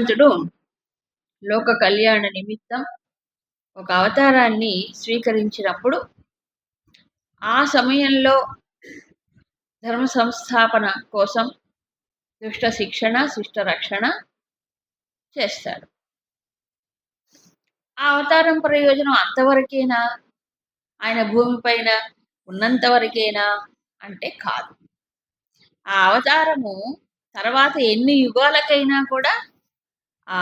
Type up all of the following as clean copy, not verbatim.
భగవంతుడు లోక కళ్యాణ నిమిత్తం ఒక అవతారాన్ని స్వీకరించినప్పుడు ఆ సమయంలో ధర్మ సంస్థాపన కోసం దుష్ట శిక్షణ శిష్ట రక్షణ చేస్తాడు. ఆ అవతారం ప్రయోజనం అంతవరకేనా, ఆయన భూమిపైన ఉన్నంత వరకేనా అంటే కాదు. ఆ అవతారము తర్వాత ఎన్ని యుగాలకైనా కూడా ఆ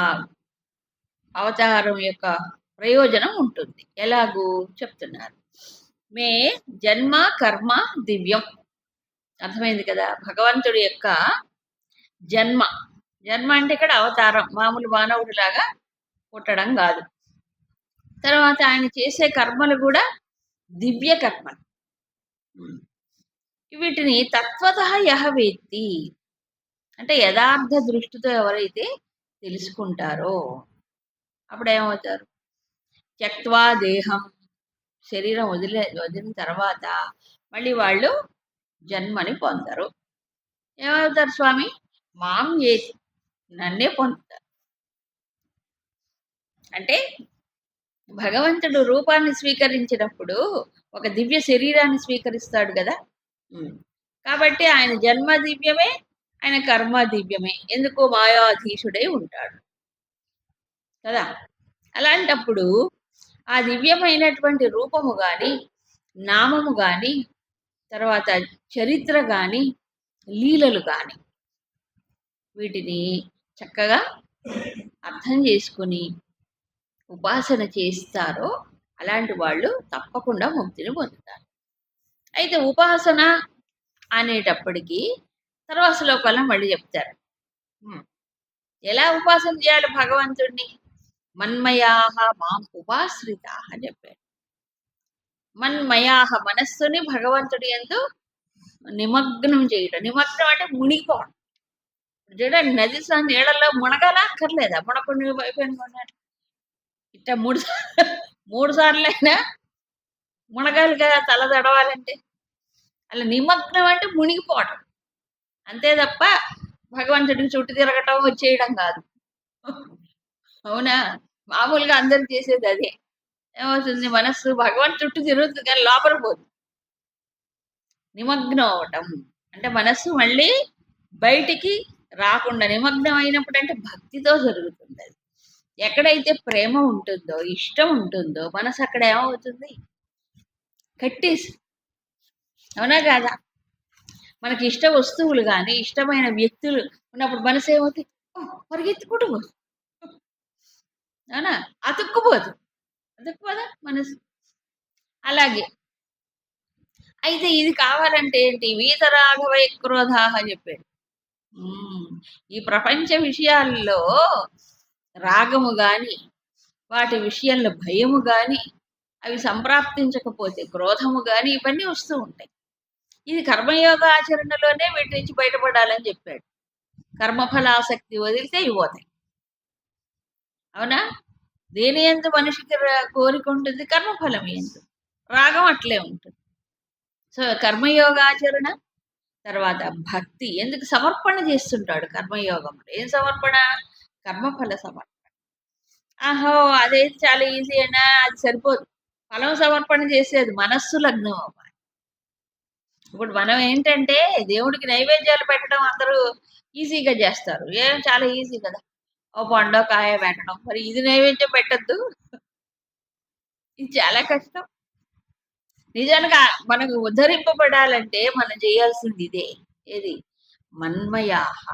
అవతారం యొక్క ప్రయోజనం ఉంటుంది. ఎలాగూ చెప్తున్నారు. మే జన్మ కర్మ దివ్యం. అర్థమైంది కదా. భగవంతుడి యొక్క జన్మ జన్మ అంటే ఇక్కడ అవతారం, మామూలు మానవుడిలాగా పుట్టడం కాదు. తర్వాత ఆయన చేసే కర్మలు కూడా దివ్య కర్మలు. వీటిని తత్వత యహ వేత్తి అంటే యథార్థ దృష్టితో ఎవరైతే తెలుసుకుంటారో అప్పుడు ఏమవుతారు? త్యక్వా దేహం, శరీరం వదిలిన తర్వాత మళ్ళీ వాళ్ళు జన్మని పొందరు. ఏమవుతారు స్వామి? మాం ఏతి, నన్నే పొందుతారు. అంటే భగవంతుడు రూపాన్ని స్వీకరించినప్పుడు ఒక దివ్య శరీరాన్ని స్వీకరిస్తాడు కదా. కాబట్టి ఆయన జన్మ దివ్యమే, ఆయన కర్మ దివ్యమే. ఎందుకు? మాయాధీశుడై ఉంటాడు కదా. అలాంటప్పుడు ఆ దివ్యమైనటువంటి రూపము కానీ, నామము కానీ, తర్వాత చరిత్ర కానీ, లీలలు కానీ వీటిని చక్కగా అర్థం చేసుకుని ఉపాసన చేస్తారో అలాంటి వాళ్ళు తప్పకుండా ముక్తిని పొందుతారు. అయితే ఉపాసన అనేటప్పటికీ తర్వాత శ్లోకాలను మళ్ళీ చెప్తారు. ఎలా ఉపాసన చేయాలి భగవంతుడిని? మన్మయాహ మాం ఉపాశ్రితా అని చెప్పారు. మన్మయాహ, మనస్సుని భగవంతుడి యందు నిమగ్నం చేయడం. నిమగ్నం అంటే మునిగిపోవడం. చూడండి, నది నీళ్ళల్లో మునగాలా అక్కర్లేదా? మునకుండా అయిపోయిన ఇట్ట మూడు సార్లు అయినా మునగాలి కదా తల తడవాలంటే. అలా నిమగ్నం అంటే మునిగిపోవడం అంతే తప్ప భగవంతుడికి చుట్టూ తిరగటం వచ్చేయడం కాదు. అవునా? మామూలుగా అందరు చేసేది అదే. ఏమవుతుంది? మనస్సు భగవంతు చుట్టూ తిరుగుతుంది కానీ లోపల పోదు. నిమగ్నం అవటం అంటే మనస్సు మళ్ళీ బయటికి రాకుండా నిమగ్నం అయినప్పుడు అంటే భక్తితో జరుగుతుంది. అది ఎక్కడైతే ప్రేమ ఉంటుందో, ఇష్టం ఉంటుందో మనసు అక్కడ ఏమవుతుంది? కట్టేసి. అవునా కాదా? మనకి ఇష్ట వస్తువులు కానీ ఇష్టమైన వ్యక్తులు ఉన్నప్పుడు మనసు ఏమవుతుంది? పరిగెత్తుకుంటూ పోదు. అవునా? అతుక్కుపోదు. అతుక్కుపోదా మనసు? అలాగే అయితే ఇది కావాలంటే ఏంటి? వీతరాఘవై క్రోధాహ చెప్పాడు. ఈ ప్రపంచ విషయాల్లో రాగము గాని, వాటి విషయంలో భయము గాని, అవి సంప్రాప్తించకపోతే క్రోధము గాని ఇవన్నీ వస్తూ ఉంటాయి. ఇది కర్మయోగ ఆచరణలోనే వీటి నుంచి బయటపడాలని చెప్పాడు. కర్మఫలాసక్తి వదిలితే ఇవ్వతాయి. అవునా? దేని ఎందు మనిషికి కోరిక ఉంటుంది? కర్మఫలం ఎందు. రాగం అట్లే ఉంటుంది. సో కర్మయోగాచరణ తర్వాత భక్తి. ఎందుకు? సమర్పణ చేస్తుంటాడు కర్మయోగంలో. ఏం సమర్పణ? కర్మఫల సమర్పణ. ఆహో అదైతే చాలా ఈజీ అయినా అది సరిపోదు. ఫలం సమర్పణ చేసేది మనస్సు లగ్నం అవ్వాలి. ఇప్పుడు మనం ఏంటంటే దేవుడికి నైవేద్యాలు పెట్టడం అందరూ ఈజీగా చేస్తారు. చాలా ఈజీ కదా, ఓ పండో కాయ పెట్టడం. మరి ఇది నైవేద్యం పెట్టద్దు, ఇది చాలా కష్టం. నిజానికి మనకు ఉద్ధరింపబడాలంటే మనం చేయాల్సింది ఇదే. ఏది? మన్మయాహ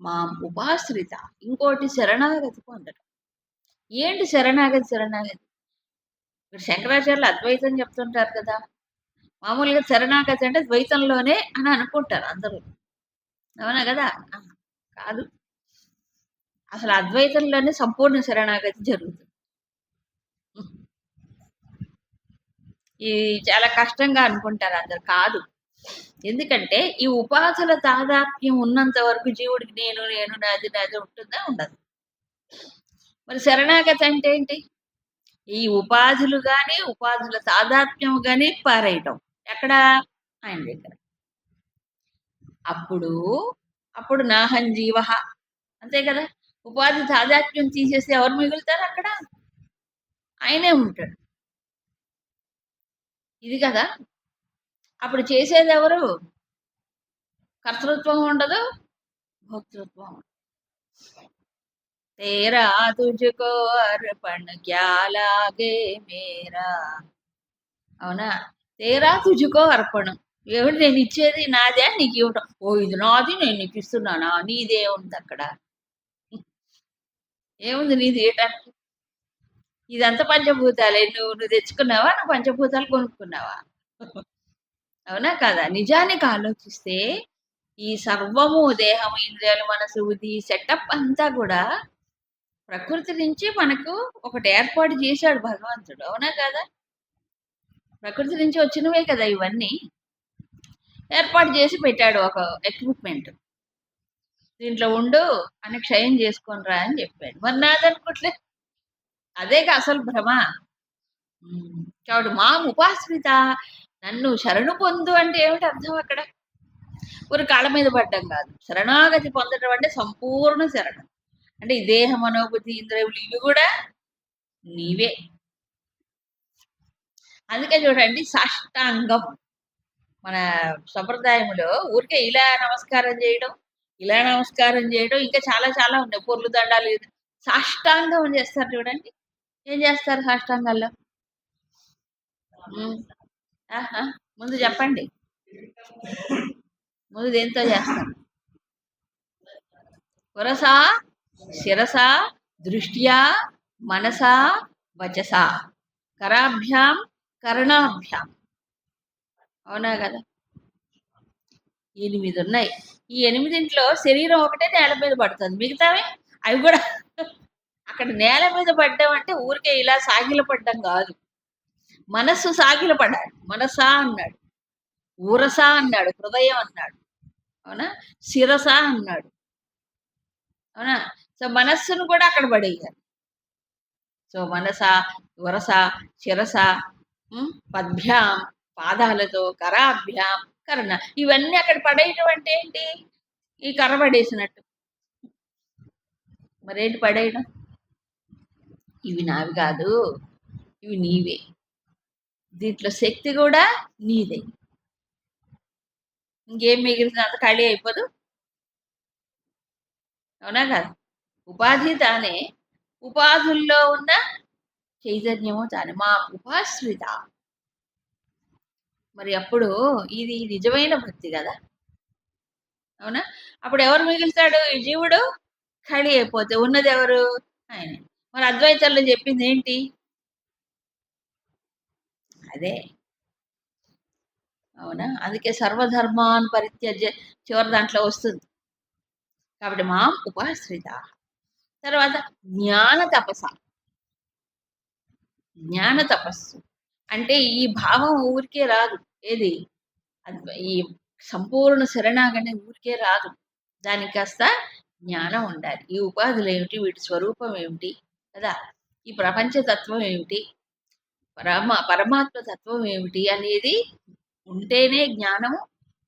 మా ఉపాశ్రిత. ఇంకోటి శరణాగతి పొందడం. ఏంటి శరణాగతి? శరణాగతి ఇప్పుడు శంకరాచార్యులు అద్వైతం చెప్తుంటారు కదా. మామూలుగా శరణాగతి అంటే ద్వైతంలోనే అని అనుకుంటారు అందరూ. అవునా కదా? కాదు, అసలు అద్వైతంలోనే సంపూర్ణ శరణాగతి జరుగుతుంది. ఇది చాలా కష్టంగా అనుకుంటారు అందరు. కాదు. ఎందుకంటే ఈ ఉపాధుల తాదాత్మ్యం ఉన్నంత వరకు జీవుడికి నేను నేను నాది నాది ఉంటుందా? ఉండదు. మరి శరణాగతి అంటే ఏంటి? ఈ ఉపాధులు కానీ ఉపాధుల తాదాత్మ్యం కానీ పారేయటం. ఎక్కడ? ఆయన దగ్గర. అప్పుడు నాహం జీవ అంతే కదా. ఉపాధి తాదాత్మ్యం తీసేస్తే ఎవరు మిగులుతారు అక్కడ? ఆయనే ఉంటాడు. ఇది కదా. అప్పుడు చేసేది ఎవరు? కర్తృత్వం ఉండదు, భోక్తృత్వం ఉండదు. తేరా తుజుకో అర్పణ క్యా లాగే మేరా. అవునా? తేరా తుజుకో అర్పణం. ఏమిటి నేను ఇచ్చేది నాదే, నీకు ఇవ్వటం. ఓ ఇది నాది, నేను నీకు ఇస్తున్నానా? నీదే ఉంది అక్కడ. ఏముంది నీది ఇవ్వటానికి? ఇదంతా పంచభూతాలే. నువ్వు తెచ్చుకున్నావా? నువ్వు పంచభూతాలు కొనుక్కున్నావా? అవునా కదా. నిజానికి ఆలోచిస్తే ఈ సర్వము, దేహం, ఇంద్రియాలు, మనసు, బుద్ధి, సెటప్ అంతా కూడా ప్రకృతి నుంచి మనకు ఒకటి ఏర్పాటు చేశాడు భగవంతుడు. అవునా కదా. ప్రకృతి నుంచి వచ్చినవే కదా ఇవన్నీ. ఏర్పాటు చేసి పెట్టాడు ఒక ఎక్విప్మెంట్. దీంట్లో ఉండు అని క్షయం చేసుకొని రా అని చెప్పాడు. మరి నాదనుకోట్లే. అదే అసలు భ్రమ. కాబట్టి మా ఉపాస్మిత, నన్ను శరణు పొందు అంటే ఏమిటి అర్థం అక్కడ? ఒక కాళ్ళ మీద పడ్డం కాదు. శరణాగతి పొందడం అంటే సంపూర్ణ శరణం. అంటే ఈ దేహ, మనోబుద్ధి, ఇంద్రియములు ఇవి కూడా నీవే. అందుకే చూడండి, సాష్టాంగం మన సంప్రదాయంలో ఊరికే ఇలా నమస్కారం చేయడం, ఇలా నమస్కారం చేయడం, ఇంకా చాలా చాలా ఉన్నాయి. పొర్లు దండాలు. సాష్టాంగం చేస్తారు చూడండి. ఏం చేస్తారు సాష్టాంగాల్లో? ఆహా, ముందు చెప్పండి. ముందు దేంతో చేస్తారు? పురసా, శిరసా, దృష్ట్యా, మనసా, వచసా, కరాభ్యాం, కర్ణాభ్యాం. అవునా కదా. 8 ఉన్నాయి. ఈ 8 శరీరం ఒకటే నేల మీద పడుతుంది. మిగతావి అవి కూడా అక్కడ నేల మీద పడ్డం అంటే ఊరికే ఇలా సాగిల పడ్డం కాదు. మనస్సు సాగిల పడాలి. మనసా అన్నాడు, ఊరసా అన్నాడు, హృదయం అన్నాడు. అవునా. శిరస అన్నాడు. అవునా. సో మనస్సును కూడా అక్కడ పడేయాలి. సో మనస, వరస, శిరస, పద్భ్యాం, పాదాలతో, కరాభ్యాం, కర్ణ, ఇవన్నీ అక్కడ పడేయటం అంటే ఏంటి? ఈ కర్ర పడేసినట్టు. మరేంటి పడేయడం? ఇవి నావి కాదు, ఇవి నీవే. దీంట్లో శక్తి కూడా నీదే. ఇంకేం మిగిలిన అంత ఖాళీ అయిపోదు. అవునా కదా. ఉపాధి తానే, ఉపాధుల్లో ఉన్న చైతన్యము తానే. మా ఉపాశ్రిత. మరి అప్పుడు ఇది నిజమైన భక్తి కదా. అవునా. అప్పుడు ఎవరు మిగులుతాడు? ఈ జీవుడు ఖాళీ అయిపోతే ఉన్నది ఎవరు? ఆయన. మరి అద్వైతంలో చెప్పింది ఏంటి? అదే. అవునా. అందుకే సర్వధర్మాన్ పరిత్యజ్య చివరి దాంట్లో వస్తుంది. కాబట్టి మా ఉపాశ్రిత. తర్వాత జ్ఞాన తపస. జ్ఞాన తపస్సు అంటే ఈ భావం ఊరికే రాదు. ఏది? ఈ సంపూర్ణ శరణాగతి ఊరికే రాదు. దానికి కాస్త జ్ఞానం ఉండాలి. ఈ ఉపాధులు ఏమిటి, వీటి స్వరూపం ఏమిటి కదా, ఈ ప్రపంచ తత్వం ఏమిటి, పరమాత్మ తత్వం ఏమిటి అనేది ఉంటేనే జ్ఞానము.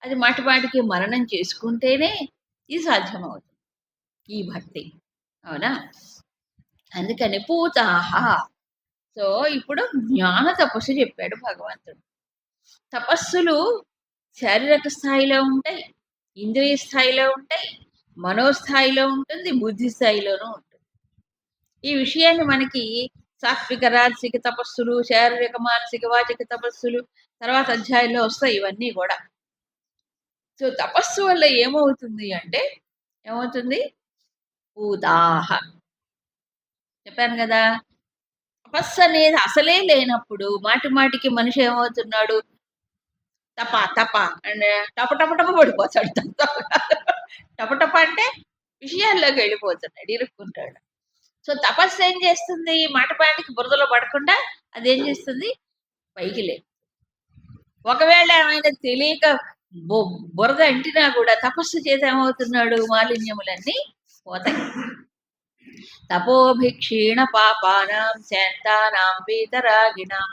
అది మాటిమాటికి మరణం చేసుకుంటేనే ఇది సాధ్యమవుతుంది, ఈ భక్తి. అవునా. అందుకని పూతాహ. సో ఇప్పుడు జ్ఞాన తపస్సు చెప్పాడు భగవంతుడు. తపస్సులు శారీరక స్థాయిలో ఉంటాయి, ఇంద్రియ స్థాయిలో ఉంటాయి, మనోస్థాయిలో ఉంటుంది, బుద్ధి స్థాయిలోనూ ఉంటుంది. ఈ విషయాన్ని మనకి సాత్విక రాజసిక తపస్సులు, శారీరక మానసిక వాచిక తపస్సులు తర్వాత అధ్యాయంలో వస్తాయి ఇవన్నీ కూడా. సో తపస్సు వల్ల ఏమవుతుంది అంటే, ఏమవుతుంది? పూతాహ. చెప్పాను కదా. తపస్సు అనేది అసలే లేనప్పుడు మాటి మాటికి మనిషి ఏమవుతున్నాడు? తప తప అండ్ టపటపటప పడిపోతాడు. టపటప అంటే విషయాల్లోకి వెళ్ళిపోతున్నాడు, ఇరుక్కుంటాడు. సో తపస్సు ఏం చేస్తుంది? మాటిమాటికి బురదలో పడకుండా అదేం చేస్తుంది? పైకి లేదు. ఒకవేళ ఆయన తెలియక బురద అంటినా కూడా తపస్సు చేత ఏమవుతున్నాడు? మాలిన్యములన్నీ పోతాయి. తపోభిక్షీణ పాపానాం శాంతానాం వీతరాగిణాం.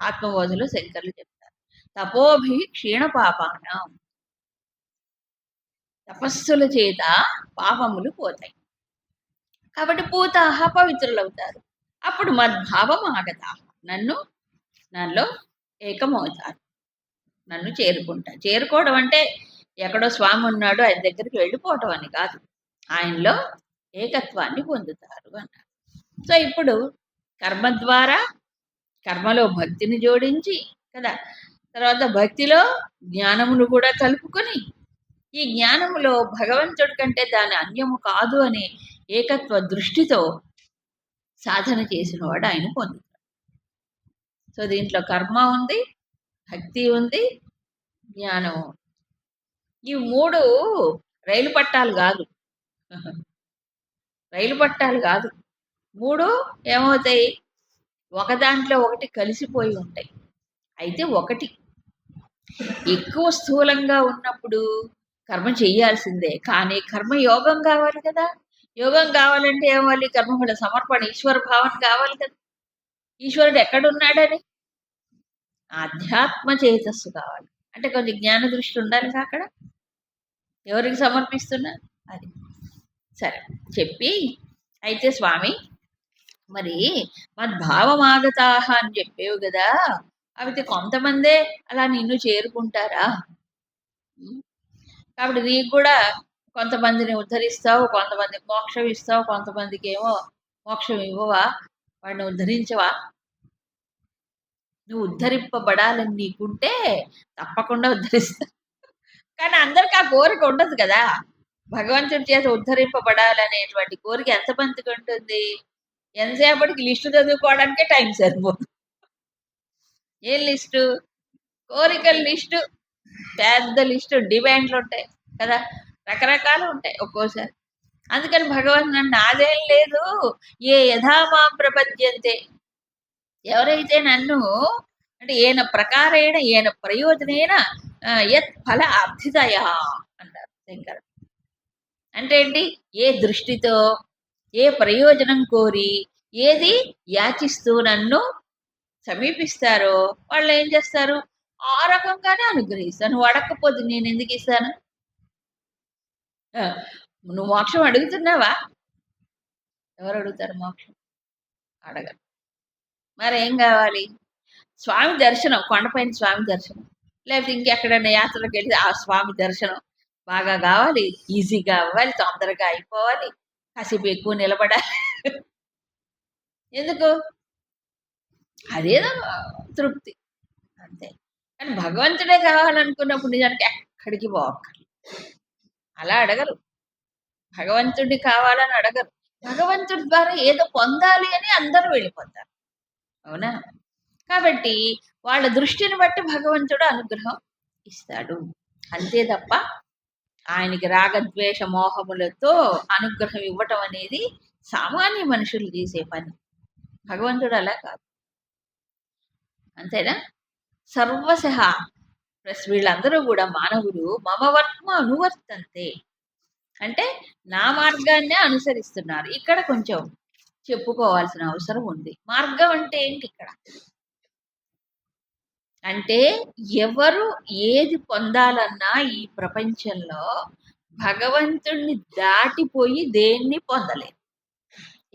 ఆత్మబోధలో శంకర్లు చెప్తారు. తపోభిక్షీణ పాపానాం. తపస్సుల చేత పాపములు పోతాయి. కాబట్టి పూతాహ పవిత్రులవుతారు. అప్పుడు మద్భావం ఆగతాహ నాలో ఏకమవుతారు, నన్ను చేరుకుంటారు. చేరుకోవడం అంటే ఎక్కడో స్వామి ఉన్నాడు ఆయన దగ్గరికి వెళ్ళిపోవటం అని కాదు, ఆయనలో ఏకత్వాన్ని పొందుతారు అన్నారు. సో ఇప్పుడు కర్మ ద్వారా, కర్మలో భక్తిని జోడించి కదా, తర్వాత భక్తిలో జ్ఞానమును కూడా కలుపుకొని, ఈ జ్ఞానములో భగవంతుడి కంటే దాని అన్యము కాదు అనే ఏకత్వ దృష్టితో సాధన చేసిన వాడు ఆయన పొందుతాడు. సో దీంట్లో కర్మ ఉంది, భక్తి ఉంది, జ్ఞానం. ఈ మూడు రైలు పట్టాలు కాదు, రైలు పట్టాలు కాదు. మూడు ఏమవుతాయి, ఒక దాంట్లో ఒకటి కలిసిపోయి ఉంటాయి. అయితే ఒకటి ఎక్కువ స్థూలంగా ఉన్నప్పుడు కర్మ చేయాల్సిందే, కానీ కర్మ యోగం కావాలి కదా. యోగం కావాలంటే ఏమవాలి, కర్మఫల సమర్పణ, ఈశ్వర భావన కావాలి కదా. ఈశ్వరుడు ఎక్కడున్నాడని ఆధ్యాత్మ చేతస్సు కావాలి, అంటే కొంచెం జ్ఞాన దృష్టి ఉండాలి అక్కడ. ఎవరికి సమర్పిస్తున్నా అది సరే చెప్పి, అయితే స్వామి మరి మద్భావమాగతాహ అని చెప్పేవు కదా, అవి కొంతమందే అలా నిన్ను చేరుకుంటారా? కాబట్టి నీకు కూడా కొంతమందిని ఉద్ధరిస్తావు, కొంతమందికి మోక్షం ఇస్తావు, కొంతమందికి ఏమో మోక్షం ఇవ్వవా, వాడిని ఉద్ధరించవా? నువ్వు ఉద్ధరింపబడాలని నీకుంటే తప్పకుండా ఉద్ధరిస్తా, కానీ అందరికి ఆ కోరిక ఉండదు కదా. భగవంతుడి చేత ఉద్ధరింపబడాలనేటువంటి కోరిక ఎంతమందికి ఉంటుంది? ఎంతసేపటికి లిస్టు చదువుకోవడానికే టైం సరిపోదు. ఏం లిస్టు? కోరికల లిస్టు, పెద్ద లిస్టు, డిమాండ్లు ఉంటాయి కదా, రకరకాలు ఉంటాయి ఒక్కోసారి. అందుకని భగవంతుడు నన్ను నాదేం లేదు, ఏ యథామా ప్రపద్యంతే, ఎవరైతే నన్ను అంటే ఏన ప్రకారేణ ఏన ప్రయోజనేన యత్ ఫల అర్థితయ అన్నారు శంకర్. అంటే ఏంటి, ఏ దృష్టితో, ఏ ప్రయోజనం కోరి, ఏది యాచిస్తూ నన్ను సమీపిస్తారో వాళ్ళు ఏం చేస్తారు, ఆ రకంగానే అనుగ్రహిస్తాను. నువ్వు అడగకపోతే నేను ఎందుకు ఇస్తాను? నువ్వు మోక్షం అడుగుతున్నావా? ఎవరు అడుగుతారు మోక్షం? అడగరు. మరి ఏం కావాలి? స్వామి దర్శనం, కొండపైన స్వామి దర్శనం, లేకపోతే ఇంకెక్కడైనా యాత్రలకు వెళ్తే ఆ స్వామి దర్శనం బాగా కావాలి, ఈజీగా అవ్వాలి, తొందరగా అయిపోవాలి, కాసేపు ఎక్కువ నిలబడాలి. ఎందుకు? అదేదో తృప్తి అంతే. కానీ భగవంతుడే కావాలనుకున్నప్పుడు నిజానికి ఎక్కడికి పోక్కర్లేదు. అలా అడగరు, భగవంతుడి కావాలని అడగరు. భగవంతుడి ద్వారా ఏదో పొందాలి అని అందరూ వెళ్ళిపోతారు, అవునా? కాబట్టి వాళ్ళ దృష్టిని బట్టి భగవంతుడు అనుగ్రహం ఇస్తాడు అంతే తప్ప ఆయనకి రాగద్వేష మోహములతో అనుగ్రహం ఇవ్వటం అనేది సామాన్య మనుషులు చేసే పని. భగవంతుడు అలా కాదు, అంతేనా? సర్వశః ప్లస్ వీళ్ళందరూ కూడా మానవులు మమ వర్త్మ అనువర్తంతే, అంటే నా మార్గాన్నే అనుసరిస్తున్నారు. ఇక్కడ కొంచెం చెప్పుకోవాల్సిన అవసరం ఉంది. మార్గం అంటే ఏంటి ఇక్కడ అంటే, ఎవరు ఏది పొందాలన్నా ఈ ప్రపంచంలో భగవంతుణ్ణి దాటిపోయి దేన్ని పొందలేరు,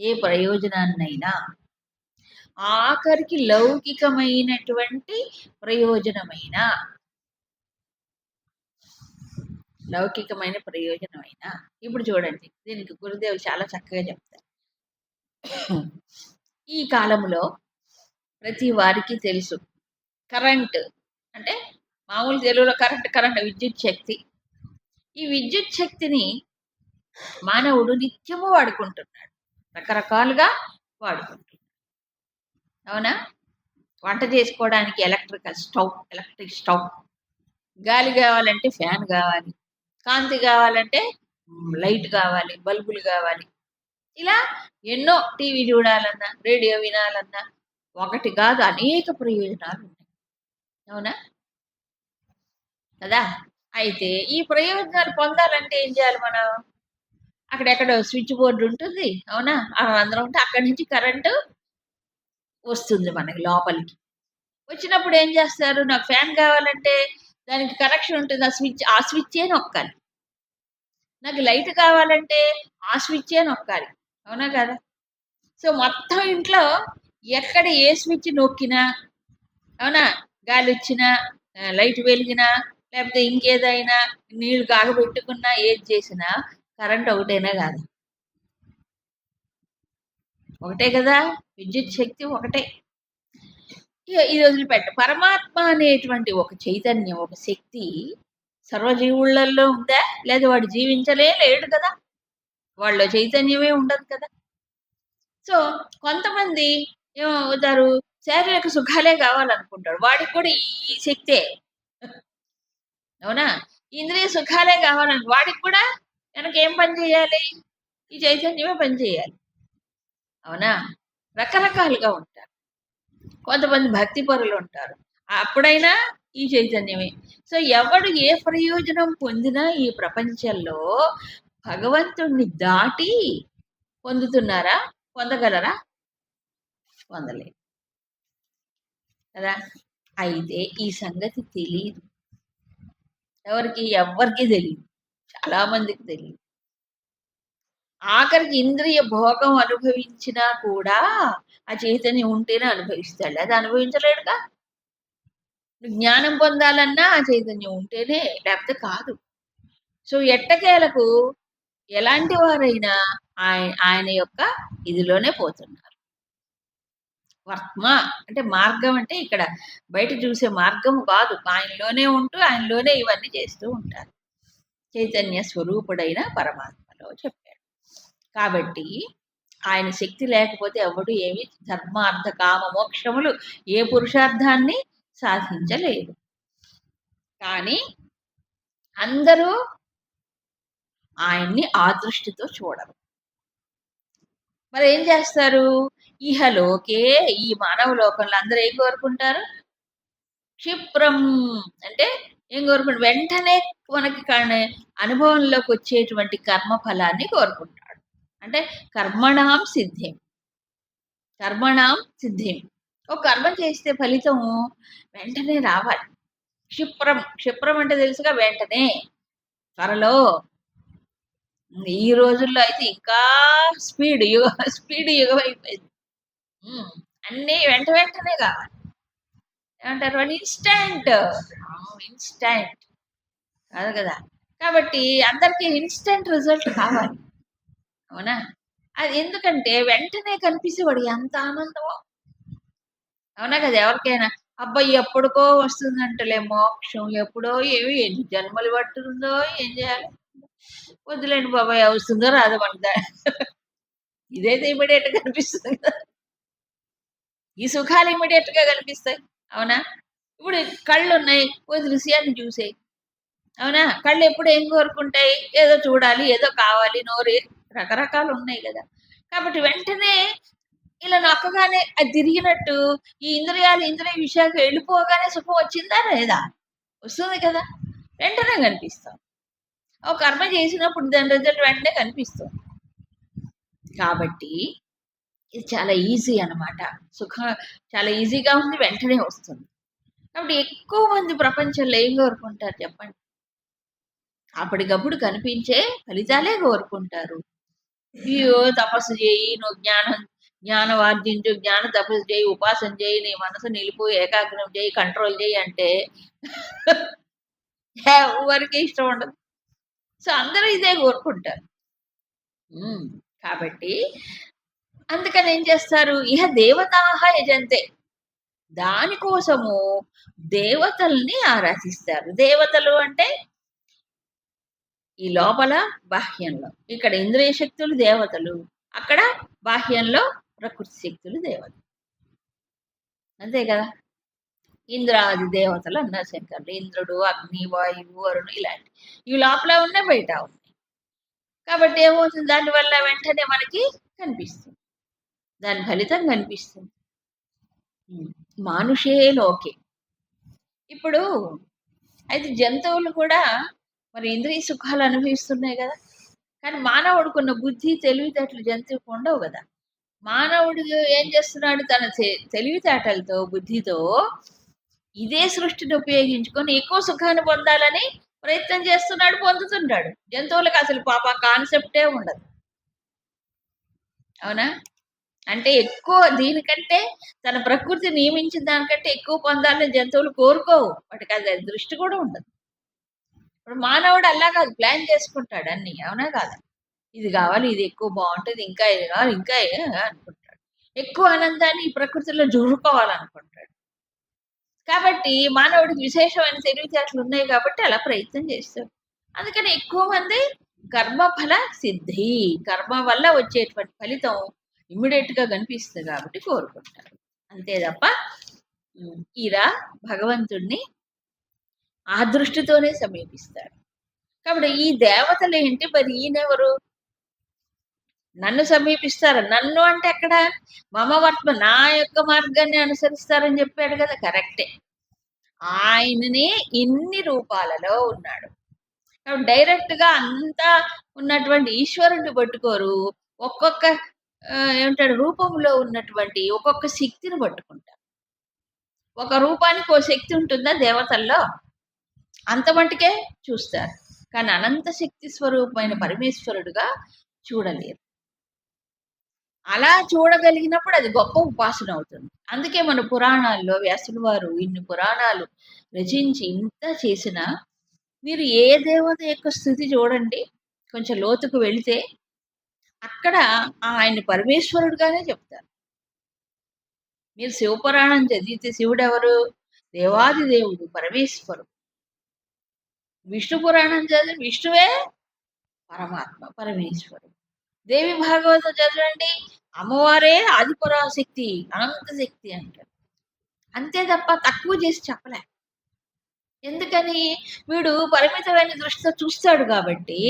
ఏ ప్రయోజనాన్నైనా. ఆఖరికి లౌకికమైనటువంటి ప్రయోజనమైన ఇప్పుడు చూడండి, దీనికి గురుదేవులు చాలా చక్కగా చెప్తారు. ఈ కాలంలో ప్రతి వారికి తెలుసు, కరెంట్ అంటే మామూలు తెలుగులో కరెంట్ విద్యుత్ శక్తి. ఈ విద్యుత్ శక్తిని మానవుడు నిత్యము వాడుకుంటున్నాడు, రకరకాలుగా వాడుకుంటున్నాడు, అవునా? వంట చేసుకోవడానికి ఎలక్ట్రిక్ స్టవ్, గాలి కావాలంటే ఫ్యాన్ కావాలి, కాంతి కావాలంటే లైట్ కావాలి, బల్బులు కావాలి. ఇలా ఎన్నో, టీవీ చూడాలన్నా, రేడియో వినాలన్నా, ఒకటి కాదు అనేక ప్రయోజనాలు ఉన్నాయి, అవునా కదా? అయితే ఈ ప్రయోజనాలు పొందాలంటే ఏం చేయాలి మనం? అక్కడెక్కడ స్విచ్ బోర్డు ఉంటుంది, అవునా? అందరం ఉంటే అక్కడి నుంచి కరెంటు వస్తుంది మనకి లోపలికి. వచ్చినప్పుడు ఏం చేస్తారు, నాకు ఫ్యాన్ కావాలంటే దానికి కనెక్షన్ ఉంటుంది, ఆ స్విచ్చే నొక్కాలి. నాకు లైట్ కావాలంటే ఆ స్విచ్చే నొక్కాలి. అవునా కదా? సో మొత్తం ఇంట్లో ఎక్కడ ఏ స్విచ్ నొక్కినా, అవునా, గాలి వచ్చినా, లైట్ వెలిగినా, లేకపోతే ఇంకేదైనా నీళ్లు కాగబెట్టుకున్నా, ఏది చేసినా కరెంట్ ఒకటేనా కాదు? ఒకటే కదా, విద్యుత్ శక్తి ఒకటే. ఇది వదిలిపెట్ట, పరమాత్మ అనేటువంటి ఒక చైతన్యం, ఒక శక్తి సర్వజీవులలో ఉందా? లేదా వాడు జీవించలే లేడు కదా, వాళ్ళ చైతన్యమే ఉండదు కదా. సో కొంతమంది ఏమవుతారు, శారీరక సుఖాలే కావాలనుకుంటాడు, వాడికి కూడా ఈ శక్తే. అవునా? ఇంద్రియ సుఖాలే కావాలని వాడికి కూడా వెనక ఏం పని చేయాలి? ఈ చైతన్యమే పని చేయాలి. అవునా? రకరకాలుగా ఉంటారు. కొంతమంది భక్తి పరులు ఉంటారు, అప్పుడైనా ఈ చైతన్యమే. సో ఎవడు ఏ ప్రయోజనం పొందినా ఈ ప్రపంచంలో భగవంతుణ్ణి దాటి పొందుతున్నారా? పొందగలరా? పొందలేదు కదా. అయితే ఈ సంగతి తెలియదు, ఎవ్వరికి తెలియదు, చాలా మందికి తెలియదు. ఆఖరికి ఇంద్రియ భోగం అనుభవించినా కూడా ఆ చైతన్యం ఉంటేనే అనుభవిస్తాడు, అది అనుభవించలేడుగా. జ్ఞానం పొందాలన్నా ఆ చైతన్యం ఉంటేనే, లేకపోతే కాదు. సో ఎట్టకేలకు ఎలాంటి వారైనా ఆయన యొక్క ఇదిలోనే పోతున్నారు. వర్మ అంటే మార్గం, అంటే ఇక్కడ బయట చూసే మార్గం కాదు, ఆయనలోనే ఉంటూ ఆయనలోనే ఇవన్నీ చేస్తూ ఉంటారు. చైతన్య స్వరూపుడైన పరమాత్మలో చెప్పాడు. కాబట్టి ఆయన శక్తి లేకపోతే ఎవడు ఏమి ధర్మార్థ కామ మోక్షములు ఏ పురుషార్థాన్ని సాధించలేదు. కానీ అందరూ ఆయన్ని ఆ దృష్టితో చూడరు. మరి ఏం చేస్తారు? ఇహలోకే, ఈ మానవ లోకంలో అందరూ ఏం కోరుకుంటారు? క్షిప్రం అంటే ఏం కోరుకుంటారు? వెంటనే మనకి అనుభవంలోకి వచ్చేటువంటి కర్మ ఫలాన్ని కోరుకుంటాడు. అంటే కర్మణాం సిద్ధిం, కర్మణాం సిద్ధిం. ఒక కర్మ చేస్తే ఫలితం వెంటనే రావాలి. క్షిప్రం, క్షిప్రం అంటే తెలుసుగా, వెంటనే, త్వరలో. ఈ రోజుల్లో అయితే ఇంకా స్పీడ్ యుగం అయిపోయింది. అన్నీ వెంట వెంటనే కావాలి. ఏమంటారు వాళ్ళు? ఇన్స్టంట్. ఇన్స్టంట్ కాదు కదా. కాబట్టి అందరికీ ఇన్స్టంట్ రిజల్ట్ కావాలి. అవునా? అది ఎందుకంటే వెంటనే కనిపిసేవాడు ఎంత ఆనందమో. అవునా కదా? ఎవరికైనా అబ్బాయి ఎప్పుడుకో వస్తుందంటలే మోక్షం, ఎప్పుడో ఏమి ఎన్ని జన్మలు పట్టుకుందో ఏం చేయాలి, వద్దులేండి బాబాయ్, వస్తుందో రాదో మనదా. ఇదైతే ఇమీడియట్ గా కనిపిస్తుంది కదా, ఈ సుఖాలు ఇమీడియట్ గా కనిపిస్తాయి. అవునా? ఇప్పుడు కళ్ళు ఉన్నాయి, ఓ దృశ్యాన్ని చూసే. అవునా? కళ్ళు ఎప్పుడు ఏం కోరుకుంటాయి? ఏదో చూడాలి, ఏదో కావాలి, నోరు, రకరకాలు ఉన్నాయి కదా. కాబట్టి వెంటనే ఇలా నొక్కగానే అది తిరిగినట్టు ఈ ఇంద్రియ విషయాలకు వెళ్ళిపోగానే సుఖం వచ్చిందా లేదా? వస్తుంది కదా, వెంటనే కనిపిస్తాం. ఒక కర్మ చేసినప్పుడు దాని రిజల్ట్ వెంటనే కనిపిస్తుంది. కాబట్టి ఇది చాలా ఈజీ అన్నమాట. సుఖం చాలా ఈజీగా ఉంది, వెంటనే వస్తుంది. కాబట్టి ఎక్కువ మంది ప్రపంచంలో ఏం కోరుకుంటారు చెప్పండి? అప్పటికప్పుడు కనిపించే ఫలితాలే కోరుకుంటారు. అయ్యో తపస్సు చేయి, నువ్వు జ్ఞానం ఆర్జించు, జ్ఞాన తపస్సు చేయి, ఉపాసన చేయి, నీ మనసు నిలుపు, ఏకాగ్రం చేయి, కంట్రోల్ చేయి అంటే ఎవరికి ఇష్టం ఉండదు. సో అందరూ ఇదే కోరుకుంటారు. కాబట్టి అందుకని ఏం చేస్తారు? ఇహ దేవతాహ యజంతే, దానికోసము దేవతల్ని ఆరాధిస్తారు. దేవతలు అంటే ఈ లోపల బాహ్యంలో, ఇక్కడ ఇంద్రియ శక్తులు దేవతలు, అక్కడ బాహ్యంలో ప్రకృతి శక్తులు దేవతలు. అంతే కదా. ఇంద్రాది దేవతలు అన్నారు శంకర్లు. ఇంద్రుడు, అగ్ని, వాయువు, వరుడు ఇలాంటి ఇవి లోపల ఉన్నాయి, బయట ఉన్నాయి. కాబట్టి ఏమవుతుంది? దానివల్ల వెంటనే మనకి కనిపిస్తుంది, దాని ఫలితం కనిపిస్తుంది. మానుషే లోకే. ఇప్పుడు అయితే జంతువులు కూడా మరి ఇంద్రియ సుఖాలు అనుభవిస్తున్నాయి కదా. కానీ మానవుడుకున్న బుద్ధి తెలివితేటలు జంతువుకు ఉండవు కదా. మానవుడు ఏం చేస్తున్నాడు? తన తెలివితేటలతో, బుద్ధితో ఇదే సృష్టిని ఉపయోగించుకొని ఎక్కువ సుఖాన్ని పొందాలని ప్రయత్నం చేస్తున్నాడు, పొందుతున్నాడు. జంతువులకు అసలు పాప కాన్సెప్టే ఉండదు. అవునా? అంటే ఎక్కువ దీనికంటే తన ప్రకృతి నియమించిన దానికంటే ఎక్కువ పొందాలని జంతువులు కోరుకోవు. వాటికి అది దృష్టి కూడా ఉండదు. ఇప్పుడు మానవుడు అలా కాదు, ప్లాన్ చేసుకుంటాడు అన్ని. అవునా కాదా? ఇది కావాలి, ఇది ఎక్కువ బాగుంటుంది, ఇంకా ఇది కావాలి, ఇంకా అనుకుంటాడు. ఎక్కువ ఆనందాన్ని ఈ ప్రకృతిలో జురుకోవాలనుకుంటాడు. కాబట్టి మానవుడికి విశేషమైన తెలివితేటలు ఉన్నాయి కాబట్టి అలా ప్రయత్నం చేస్తాడు. అందుకని ఎక్కువ మంది కర్మఫల సిద్ధి, కర్మ వల్ల వచ్చేటువంటి ఫలితం ఇమ్మీడియట్ గా కనిపిస్తుంది కాబట్టి కోరుకుంటారు. అంతే తప్ప ఇలా భగవంతుణ్ణి ఆ దృష్టితోనే సమీపిస్తాడు. కాబట్టి ఈ దేవతలు ఏంటి, మరి ఈయనెవరు? నన్ను సమీపిస్తారు. నన్ను అంటే అక్కడ మమవర్త్మ, నా యొక్క మార్గాన్ని అనుసరిస్తారని చెప్పాడు కదా, కరెక్టే. ఆయననే ఇన్ని రూపాలలో ఉన్నాడు. కాబట్టి డైరెక్ట్ గా అంతా ఉన్నటువంటి ఈశ్వరుణ్ణి పట్టుకోరు. ఒక్కొక్క ఏమంటాడు రూపంలో ఉన్నటువంటి ఒక్కొక్క శక్తిని పట్టుకుంటారు. ఒక రూపానికి ఓ శక్తి ఉంటుందా దేవతల్లో? అంత మటుకే చూస్తారు. కానీ అనంత శక్తి స్వరూపమైన పరమేశ్వరుడుగా చూడలేరు. అలా చూడగలిగినప్పుడు అది గొప్ప ఉపాసన అవుతుంది. అందుకే మన పురాణాల్లో వ్యాసుల వారు ఇన్ని పురాణాలు రచించి ఇంత చేసినా మీరు ఏ దేవత యొక్క స్థుతి చూడండి, కొంచెం లోతుకు వెళితే అక్కడ ఆయన పరమేశ్వరుడుగానే చెప్తారు. మీరు శివపురాణం చదివితే శివుడు ఎవరు? దేవాది దేవుడు, పరమేశ్వరుడు. విష్ణు పురాణం చదివి విష్ణువే పరమాత్మ, పరమేశ్వరుడు. దేవి భాగవతం చదవండి, అమ్మవారే ఆదిపరాశక్తి, అనంత శక్తి అంటారు. అంతే తప్ప తక్కువ చేసి చెప్పలే. ఎందుకని? వీడు పరిమితమైన దృష్టితో చూస్తాడు కాబట్టి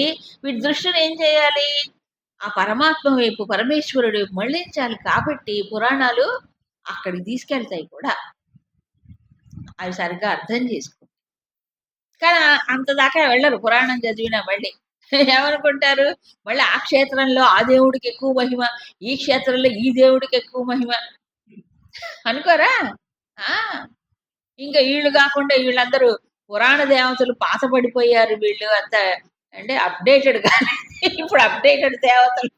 వీడి దృష్టిని ఏం చేయాలి? ఆ పరమాత్మ వైపు, పరమేశ్వరుడు వైపు మళ్ళించాలి. కాబట్టి పురాణాలు అక్కడికి తీసుకెళ్తాయి కూడా. అవి సరిగ్గా అర్థం చేసుకో. కానీ అంత దాకా వెళ్ళరు పురాణం చదివినా. మళ్ళీ ఏమనుకుంటారు? మళ్ళీ ఆ క్షేత్రంలో ఆ దేవుడికి ఎక్కువ మహిమ, ఈ క్షేత్రంలో ఈ దేవుడికి ఎక్కువ మహిమ అనుకోరా? ఇంకా వీళ్ళు కాకుండా వీళ్ళందరూ పురాణ దేవతలు పాత పడిపోయారు, వీళ్ళు అంత అంటే అప్డేటెడ్ కానీ ఇప్పుడు అప్డేటెడ్ దేవతలు,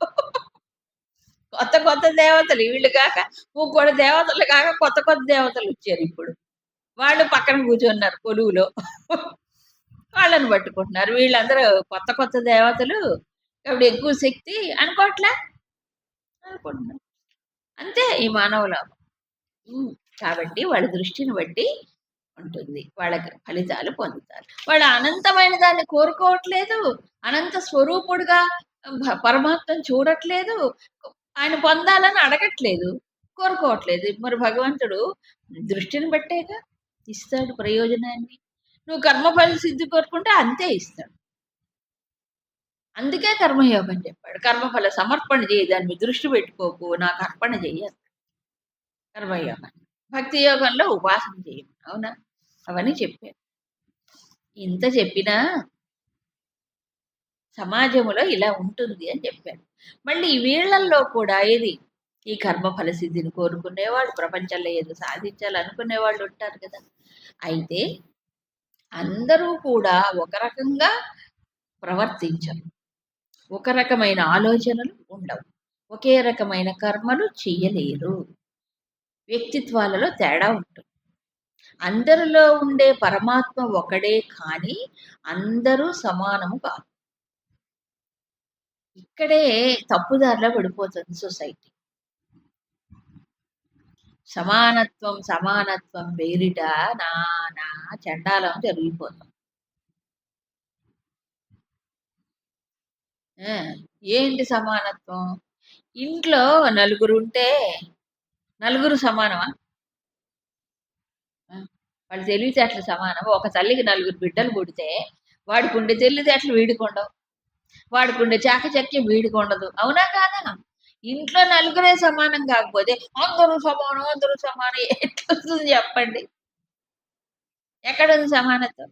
కొత్త కొత్త దేవతలు, వీళ్ళు కాక కూడా దేవతలు కాక కొత్త కొత్త దేవతలు వచ్చారు ఇప్పుడు. వాళ్ళు పక్కన కూర్చున్నారు కొలువులో, వాళ్ళని పట్టుకుంటున్నారు. వీళ్ళందరూ కొత్త కొత్త దేవతలు కాబట్టి ఎక్కువ శక్తి అనుకోవట్లే, అనుకుంటున్నారు. అంతే ఈ మానవుల. కాబట్టి వాళ్ళ దృష్టిని బట్టి ఉంటుంది, వాళ్ళకి ఫలితాలు పొందుతారు. వాళ్ళు అనంతమైన దాన్ని కోరుకోవట్లేదు, అనంత స్వరూపుడుగా పరమాత్మను చూడట్లేదు, ఆయన పొందాలని అడగట్లేదు, కోరుకోవట్లేదు. మరి భగవంతుడు దృష్టిని బట్టేగా ఇస్తాడు ప్రయోజనాన్ని. నువ్వు కర్మఫల సిద్ధి కోరుకుంటే అంతే ఇస్తాడు. అందుకే కర్మయోగం చెప్పాడు. కర్మఫల సమర్పణ చేయి, దాన్ని దృష్టి పెట్టుకోకు, నాకు అర్పణ చెయ్యాలి. కర్మయోగం. భక్తి యోగంలో ఉపాసన చేయను. అవునా? అవన్నీ చెప్పారు. ఇంత చెప్పినా సమాజంలో ఇలా ఉంటుంది అని చెప్పారు. మళ్ళీ వీళ్ళల్లో కూడా ఏది ఈ కర్మఫల సిద్ధిని కోరుకునేవాళ్ళు, ప్రపంచంలో ఏదో సాధించాలనుకునే వాళ్ళు ఉంటారు కదా. అయితే అందరూ కూడా ఒక రకంగా ప్రవర్తించరు, ఒక రకమైన ఆలోచనలు ఉండవు, ఒకే రకమైన కర్మలు చెయ్యలేరు. వ్యక్తిత్వాలలో తేడా ఉంటుంది. అందరిలో ఉండే పరమాత్మ ఒకడే, కానీ అందరూ సమానము కాదు. ఇక్కడే తప్పుదారిలో పడిపోతుంది సొసైటీ. సమానత్వం సమానత్వం వేరిట నానా చండాలం జరిగిపోతాం. ఏంటి సమానత్వం? ఇంట్లో నలుగురు ఉంటే నలుగురు సమానమా? వాళ్ళు తెలివితేటలు సమానం. ఒక తల్లికి నలుగురు బిడ్డలు పుడితే వాడికి ఉండే తెలివితేటలు వీడికి ఉండవు, వాడికి ఉండే చాకచక్యం వీడికి ఉండదు. అవునా కాదా? ఇంట్లో నలుగురే సమానం కాకపోతే అందరూ సమానం, అందరూ సమానం ఎట్లొస్తుంది చెప్పండి? ఎక్కడుంది సమానత్వం?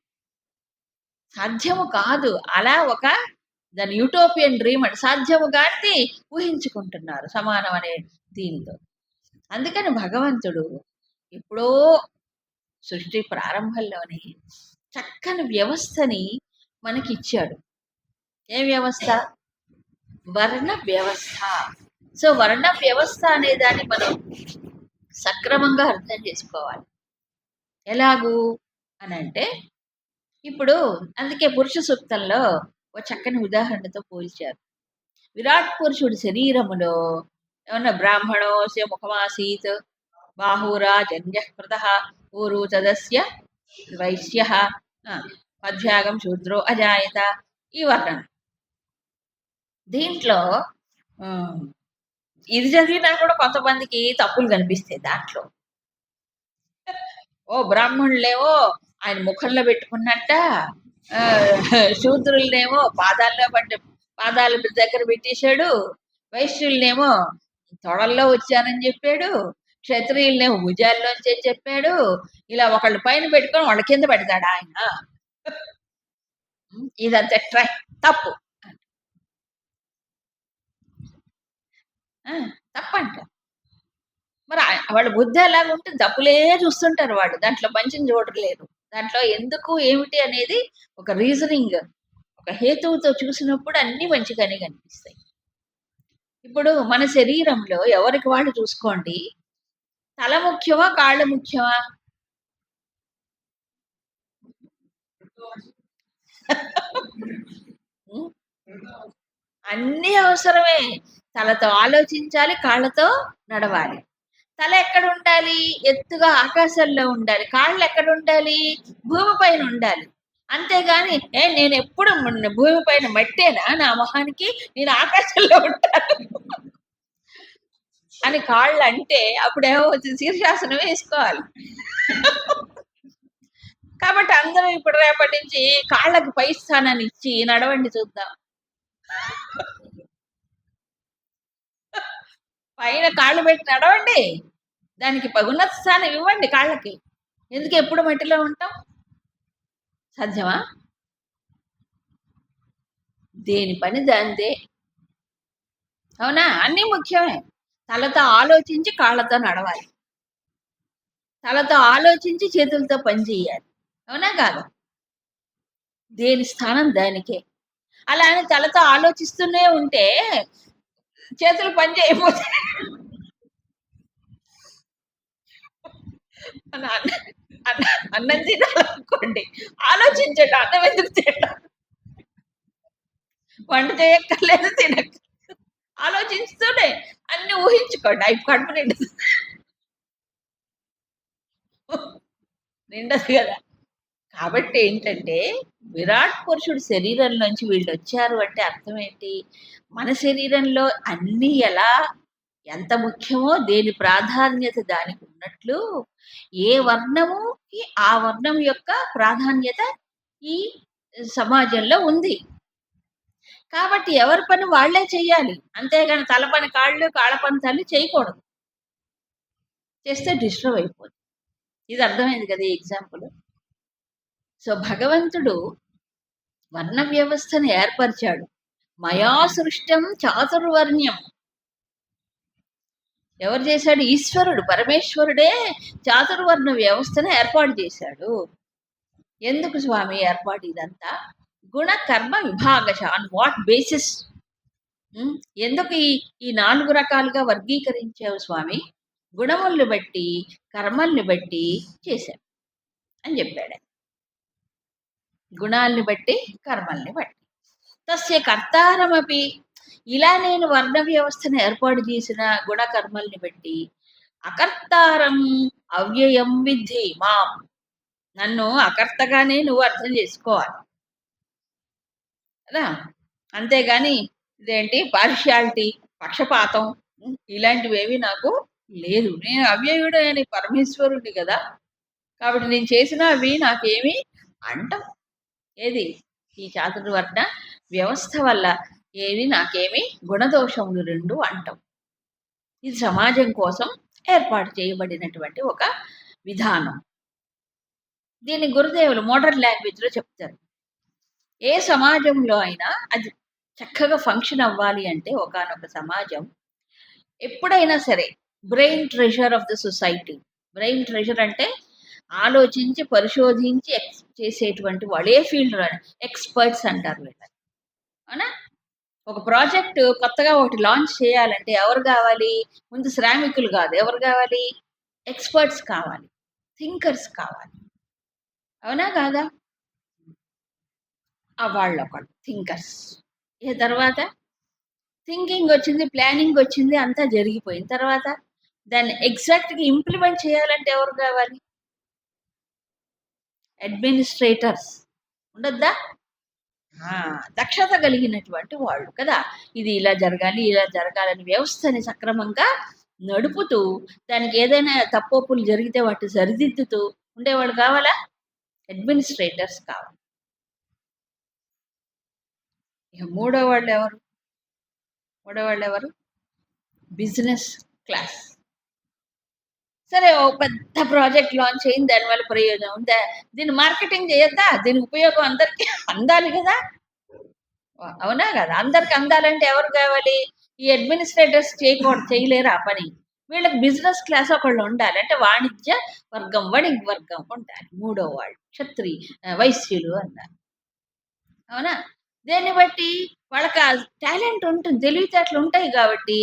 సాధ్యము కాదు. అలా ఒక దాని యూటోపియన్ డ్రీమ్ అంటే సాధ్యము కాని ఊహించుకుంటున్నారు సమానం అనే దీనితో. అందుకని భగవంతుడు ఎప్పుడో సృష్టి ప్రారంభంలోనే చక్కని వ్యవస్థని మనకిచ్చాడు. ఏ వ్యవస్థ? వర్ణ వ్యవస్థ. సో వర్ణ వ్యవస్థ అనే దాన్ని మనం సక్రమంగా అర్థం చేసుకోవాలి. ఎలాగూ అని అంటే, ఇప్పుడు అందుకే పురుష సూక్తంలో ఒక చక్కని ఉదాహరణతో పోల్చారు. విరాట్ పురుషుడి శరీరములో ఏమన్నా బ్రాహ్మణోస్య ముఖమాసీత్ బాహురాజన్యః ఊరు తదస్య వైశ్య మధ్యాగం శూద్రో అజాయత ఈ వర్ణన. దీంట్లో ఇది చదివినా కూడా కొంతమందికి తప్పులు కనిపిస్తాయి దాంట్లో. ఓ బ్రాహ్మణులేమో ఆయన ముఖంలో పెట్టుకున్నట్ట, శూద్రులనేమో పాదాల దగ్గర పెట్టేశాడు, వైశ్యులనేమో తొడల్లో వచ్చానని చెప్పాడు, క్షత్రియులనేమో భుజాల్లోంచి చెప్పాడు. ఇలా ఒకళ్ళు పైన పెట్టుకొని వాళ్ళ కింద పెడతాడు ఆయన. ఇదంతా తప్పు తప్పంట. మరి వాళ్ళ బుద్ధి ఎలాగ ఉంటుంది, తప్పులే చూస్తుంటారు వాళ్ళు, దాంట్లో మంచిని చూడలేరు. దాంట్లో ఎందుకు ఏమిటి అనేది ఒక రీజనింగ్, ఒక హేతువుతో చూసినప్పుడు అన్ని మంచిగానే కనిపిస్తాయి. ఇప్పుడు మన శరీరంలో ఎవరికి వాళ్ళు చూసుకోండి, తల ముఖ్యమా కాళ్ళు ముఖ్యమా? అన్ని అవసరమే. తలతో ఆలోచించాలి, కాళ్ళతో నడవాలి. తల ఎక్కడ ఉండాలి? ఎత్తుగా ఆకాశంలో ఉండాలి. కాళ్ళు ఎక్కడ ఉండాలి? భూమిపైన ఉండాలి. అంతేగాని నేను ఎప్పుడు భూమిపైన మట్టేనా నా మొహానికి, నేను ఆకాశంలో ఉంటాను అని కాళ్ళు అంటే అప్పుడేమో శీర్షాసనం వేసుకోవాలి. కాబట్టి అందరూ ఇప్పుడు రేపటి నుంచి కాళ్ళకి పై స్థానాన్ని ఇచ్చి నడవండి చూద్దాం. పైన కాళ్ళు పెట్టి నడవండి, దానికి ఉన్నత స్థానం ఇవ్వండి కాళ్ళకి. ఎందుకు ఎప్పుడు మట్టిలో ఉంటాం? సాధ్యమా? దేని పని దాందే. అవునా? అన్నీ ముఖ్యమే. తలతో ఆలోచించి కాళ్ళతో నడవాలి, తలతో ఆలోచించి చేతులతో పని చేయాలి. అవునా కాదు? దేని స్థానం దానికే. అలా అని తలతో ఆలోచిస్తూనే ఉంటే చేతులు పని చేయకపోతే అన్నం తినాలనుకోండి, ఆలోచించండి అన్నం ఎందుకు తింటాం, వంట చేయక్కర్లేదు, తినక్క, ఆలోచిస్తూనే అన్ని ఊహించుకోండి, అవి కడుపు నిండదు కదా. కాబట్టి ఏంటంటే విరాట్ పురుషుడు శరీరంలోంచి వీళ్ళు వచ్చారు అంటే అర్థం ఏంటి? మన శరీరంలో అన్ని ఎలా ఎంత ముఖ్యమో, దేని ప్రాధాన్యత దానికి ఉన్నట్లు, ఏ వర్ణముకి ఆ వర్ణం యొక్క ప్రాధాన్యత ఈ సమాజంలో ఉంది. కాబట్టి ఎవరి పని వాళ్లే చెయ్యాలి, అంతేగాని తల పని కాళ్ళు, కాళ్ళ పని తల్లి చేయకూడదు. చేస్తే డిస్టర్బ్ అయిపోతుంది. ఇది అర్థమైంది కదా ఈ ఎగ్జాంపుల్. సో భగవంతుడు వర్ణ వ్యవస్థను ఏర్పరిచాడు. మయా సృష్టం చాతుర్వర్ణ్యం. ఎవరు చేశాడు? ఈశ్వరుడు, పరమేశ్వరుడే చాతుర్వర్ణ వ్యవస్థను ఏర్పాటు చేశాడు. ఎందుకు స్వామి ఏర్పాటు ఇదంతా? గుణ కర్మ విభాగశ. On what basis? ఎందుకు ఈ 4 రకాలుగా వర్గీకరించావు స్వామి? గుణముల్ని బట్టి, కర్మల్ని బట్టి చేశాడు అని చెప్పాడు. గుణాల్ని బట్టి, కర్మల్ని బట్టి. తస్య కర్తారమపి. ఇలా నేను వర్ణ వ్యవస్థను ఏర్పాటు చేసిన గుణకర్మల్ని బట్టి అకర్తారం అవ్యయం విద్ధి మాం. నన్ను అకర్తగానే నువ్వు అర్థం చేసుకోవాలి కదా. అంతేగాని ఇదేంటి పార్షియాలిటీ, పక్షపాతం ఇలాంటివేవి నాకు లేదు. నేను అవ్యయుడు అని పరమేశ్వరుడి కదా. కాబట్టి నేను చేసిన అవి నాకేమి అంటం. ఏది? ఈ చాతుర్వర్ణ వ్యవస్థ వల్ల ఏవి నాకేమి గుణదోషములు 2 అంటాం. ఇది సమాజం కోసం ఏర్పాటు చేయబడినటువంటి ఒక విధానం. దీన్ని గురుదేవులు మోడర్న్ లాంగ్వేజ్లో చెప్తారు. ఏ సమాజంలో అయినా అది చక్కగా ఫంక్షన్ అవ్వాలి అంటే ఒకానొక సమాజం ఎప్పుడైనా సరే brain treasure of the society. Brain treasure అంటే ఆలోచించి పరిశోధించి చేసేటువంటి వాళ్ళు, ఏ ఫీల్డ్లో ఎక్స్పర్ట్స్ అంటారు వీళ్ళని. అవునా? ఒక ప్రాజెక్ట్ కొత్తగా ఒకటి లాంచ్ చేయాలంటే ఎవరు కావాలి? ముందు శ్రామికులు కాదు. ఎవరు కావాలి? ఎక్స్‌పర్ట్స్ కావాలి. థింకర్స్ కావాలి. అవునా? కాదా? వాళ్ళొకళ్ళు థింకర్స్. తర్వాత థింకింగ్ వచ్చింది, ప్లానింగ్ వచ్చింది, అంతా జరిగిపోయిన తర్వాత దాన్ని ఎగ్జాక్ట్‌గా ఇంప్లిమెంట్ చేయాలంటే ఎవరు కావాలి? అడ్మినిస్ట్రేటర్స్. ఉండొద్దా? దక్షత కలిగినటువంటి వాళ్ళు కదా! ఇది ఇలా జరగాలి, ఇలా జరగాలని వ్యవస్థని సక్రమంగా నడుపుతూ, దానికి ఏదైనా తప్పొప్పులు జరిగితే వాటిని సరిదిద్దుతూ ఉండేవాళ్ళు కావాలా? అడ్మినిస్ట్రేటర్స్ కావాలి. ఇక మూడో వాళ్ళెవరు? Business class. సరే, ఓ పెద్ద ప్రాజెక్ట్ లాంచ్ అయింది. దానివల్ల ప్రయోజనం ఉందా? దీన్ని మార్కెటింగ్ చేయొద్దా? దీని ఉపయోగం అందరికీ అందాలి కదా! అవునా కదా? అందరికి అందాలంటే ఎవరు కావాలి? ఈ అడ్మినిస్ట్రేటర్స్ చేయలేరు ఆ పని. వీళ్ళకి బిజినెస్ క్లాస్ ఒకళ్ళు ఉండాలి. అంటే వాణిజ్య వర్గం, వణిగ్ వర్గం ఉండాలి. మూడో వాళ్ళు వైశ్యులు అన్నారు. అవునా? దేన్ని బట్టి వాళ్ళకి ఆ టాలెంట్ ఉంటుంది, తెలివితేటలు ఉంటాయి కాబట్టి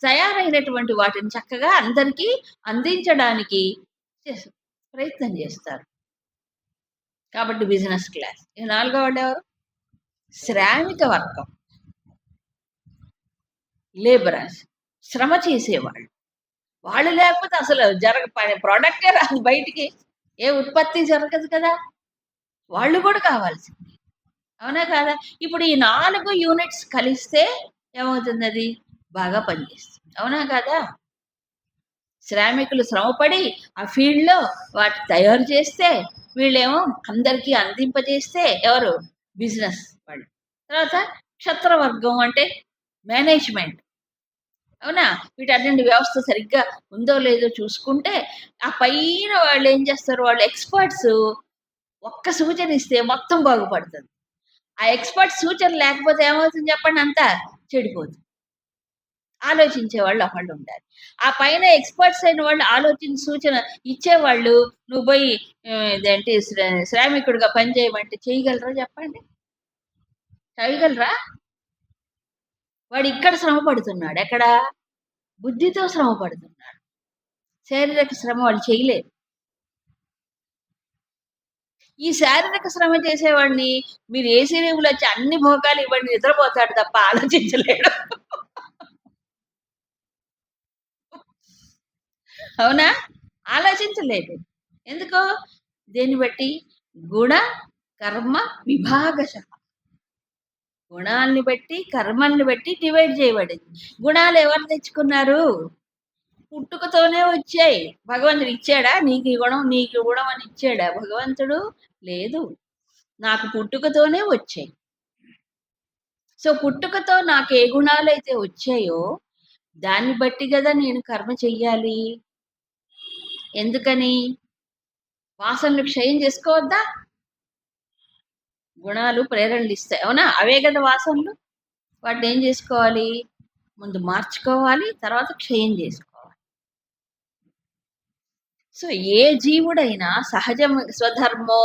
తయారైనటువంటి వాటిని చక్కగా అందరికీ అందించడానికి ప్రయత్నం చేస్తారు. కాబట్టి బిజినెస్ క్లాస్. ఇక నాలుగో వాళ్ళు ఎవరు? శ్రామిక వర్గం, లేబరర్స్, శ్రమ చేసేవాళ్ళు. వాళ్ళు లేకపోతే అసలు ప్రోడక్టే రాదు బయటికి. ఏ ఉత్పత్తి జరగదు కదా! వాళ్ళు కూడా కావాల్సింది. అవునా కాదా? ఇప్పుడు ఈ 4 యూనిట్స్ కలిస్తే ఏమవుతుందది? బాగా పనిచేస్తుంది. అవునా కాదా? శ్రామికులు శ్రమపడి ఆ ఫీల్డ్‌లో వాటిని తయారు చేస్తే, వీళ్ళేమో అందరికీ అందింపజేస్తే ఎవరు? బిజినెస్ వాళ్ళు. తర్వాత క్షత్రవర్గం అంటే మేనేజ్‌మెంట్. అవునా? వీటన్నింటి వ్యవస్థ సరిగ్గా ఉందో లేదో చూసుకుంటే, ఆ పైన వాళ్ళేం చేస్తారు? వాళ్ళు ఎక్స్‌పర్ట్స్ ఒక్క సూచన ఇస్తే మొత్తం బాగుపడుతుంది. ఆ ఎక్స్‌పర్ట్ సూచన లేకపోతే ఏమవుతుంది చెప్పండి? అంతా చెడిపోతుంది. ఆలోచించే వాళ్ళు ఒకళ్ళు ఉండాలి. ఆ పైన ఎక్స్‌పర్ట్స్ అయిన వాళ్ళు ఆలోచించి సూచన ఇచ్చేవాళ్ళు నువ్వు పోయి ఇదేంటి శ్రామికుడిగా పని చేయమంటే చేయగలరా చెప్పండి? చేయగలరా? వాడు ఇక్కడ శ్రమ పడుతున్నాడు. ఎక్కడ? బుద్ధితో శ్రమ పడుతున్నాడు. శారీరక శ్రమ వాళ్ళు చేయలేరు. ఈ శారీరక శ్రమ చేసేవాడిని మీరు ఏసీ రూమ్‌లో వచ్చి అన్ని భోగాలు ఇవ్వండి, నిద్రపోతాడు తప్ప ఆలోచించలేడు. అవునా? ఆలోచించలేడు. ఎందుకు? దేన్ని బట్టి? గుణ, కర్మ విభాగశః. గుణాల్ని బట్టి, కర్మల్ని బట్టి డివైడ్ చేయబడింది. గుణాలు ఎవరు తెచ్చుకున్నారు? పుట్టుకతోనే వచ్చాయి. భగవంతుడు ఇచ్చాడా? నీకు ఈ గుణం, నీకు ఈ గుణం అని ఇచ్చాడా భగవంతుడు? లేదు. నాకు పుట్టుకతోనే వచ్చాయి. సో, పుట్టుకతో నాకు ఏ గుణాలైతే వచ్చాయో, దాన్ని బట్టి గదా నేను కర్మ చెయ్యాలి. ఎందుకని? వాసనలు క్షయం చేసుకోవద్దా? గుణాలు ప్రేరణలిస్తాయి. అవునా? అవే గదా వాసనలు. వాటినేం జేసుకోవాలి? ముందు మార్చుకోవాలి. తర్వాత క్షయం జేసుకోవాలి. సో, ఏ జీవుడైనా స్వధర్మో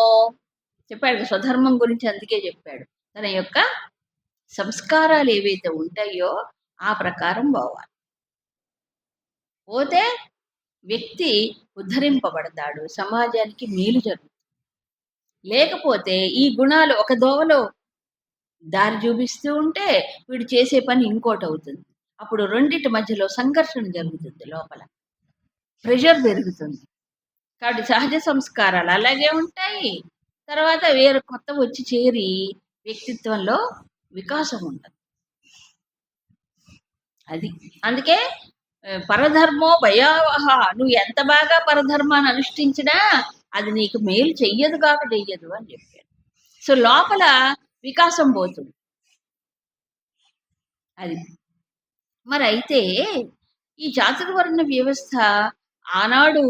చెప్పాడు. స్వధర్మం గురించి అందుకే చెప్పాడు. తన యొక్క సంస్కారాలు ఏవైతే ఉంటాయో, ఆ ప్రకారం పోవాలి. పోతే వ్యక్తి ఉద్ధరింపబడతాడు. సమాజానికి మేలు జరుగుతుంది. లేకపోతే ఈ గుణాలు ఒక దోవలో దారి చూపిస్తూ ఉంటే, వీడు చేసే పని ఇంకోటవుతుంది. అప్పుడు రెండిటి మధ్యలో సంఘర్షణ జరుగుతుంది లోపల. ప్రెషర్ పెరుగుతుంది. కాబట్టి సహజ సంస్కారాలు అలాగే ఉంటాయి. తర్వాత వేరే కొత్తవొచ్చి చేరి వ్యక్తిత్వంలో వికాసం ఉండదు. అది. అందుకే పరధర్మో భయావహ. నువ్వు ఎంత బాగా పరధర్మాన్ని అనుష్ఠించినా అది నీకు మేలు చెయ్యదు కాక చెయ్యదు అని చెప్పాడు. సో, లోపల వికాసం పోతుంది. అది. మరైతే ఈ చాతుర్వర్ణ వ్యవస్థ ఆనాడు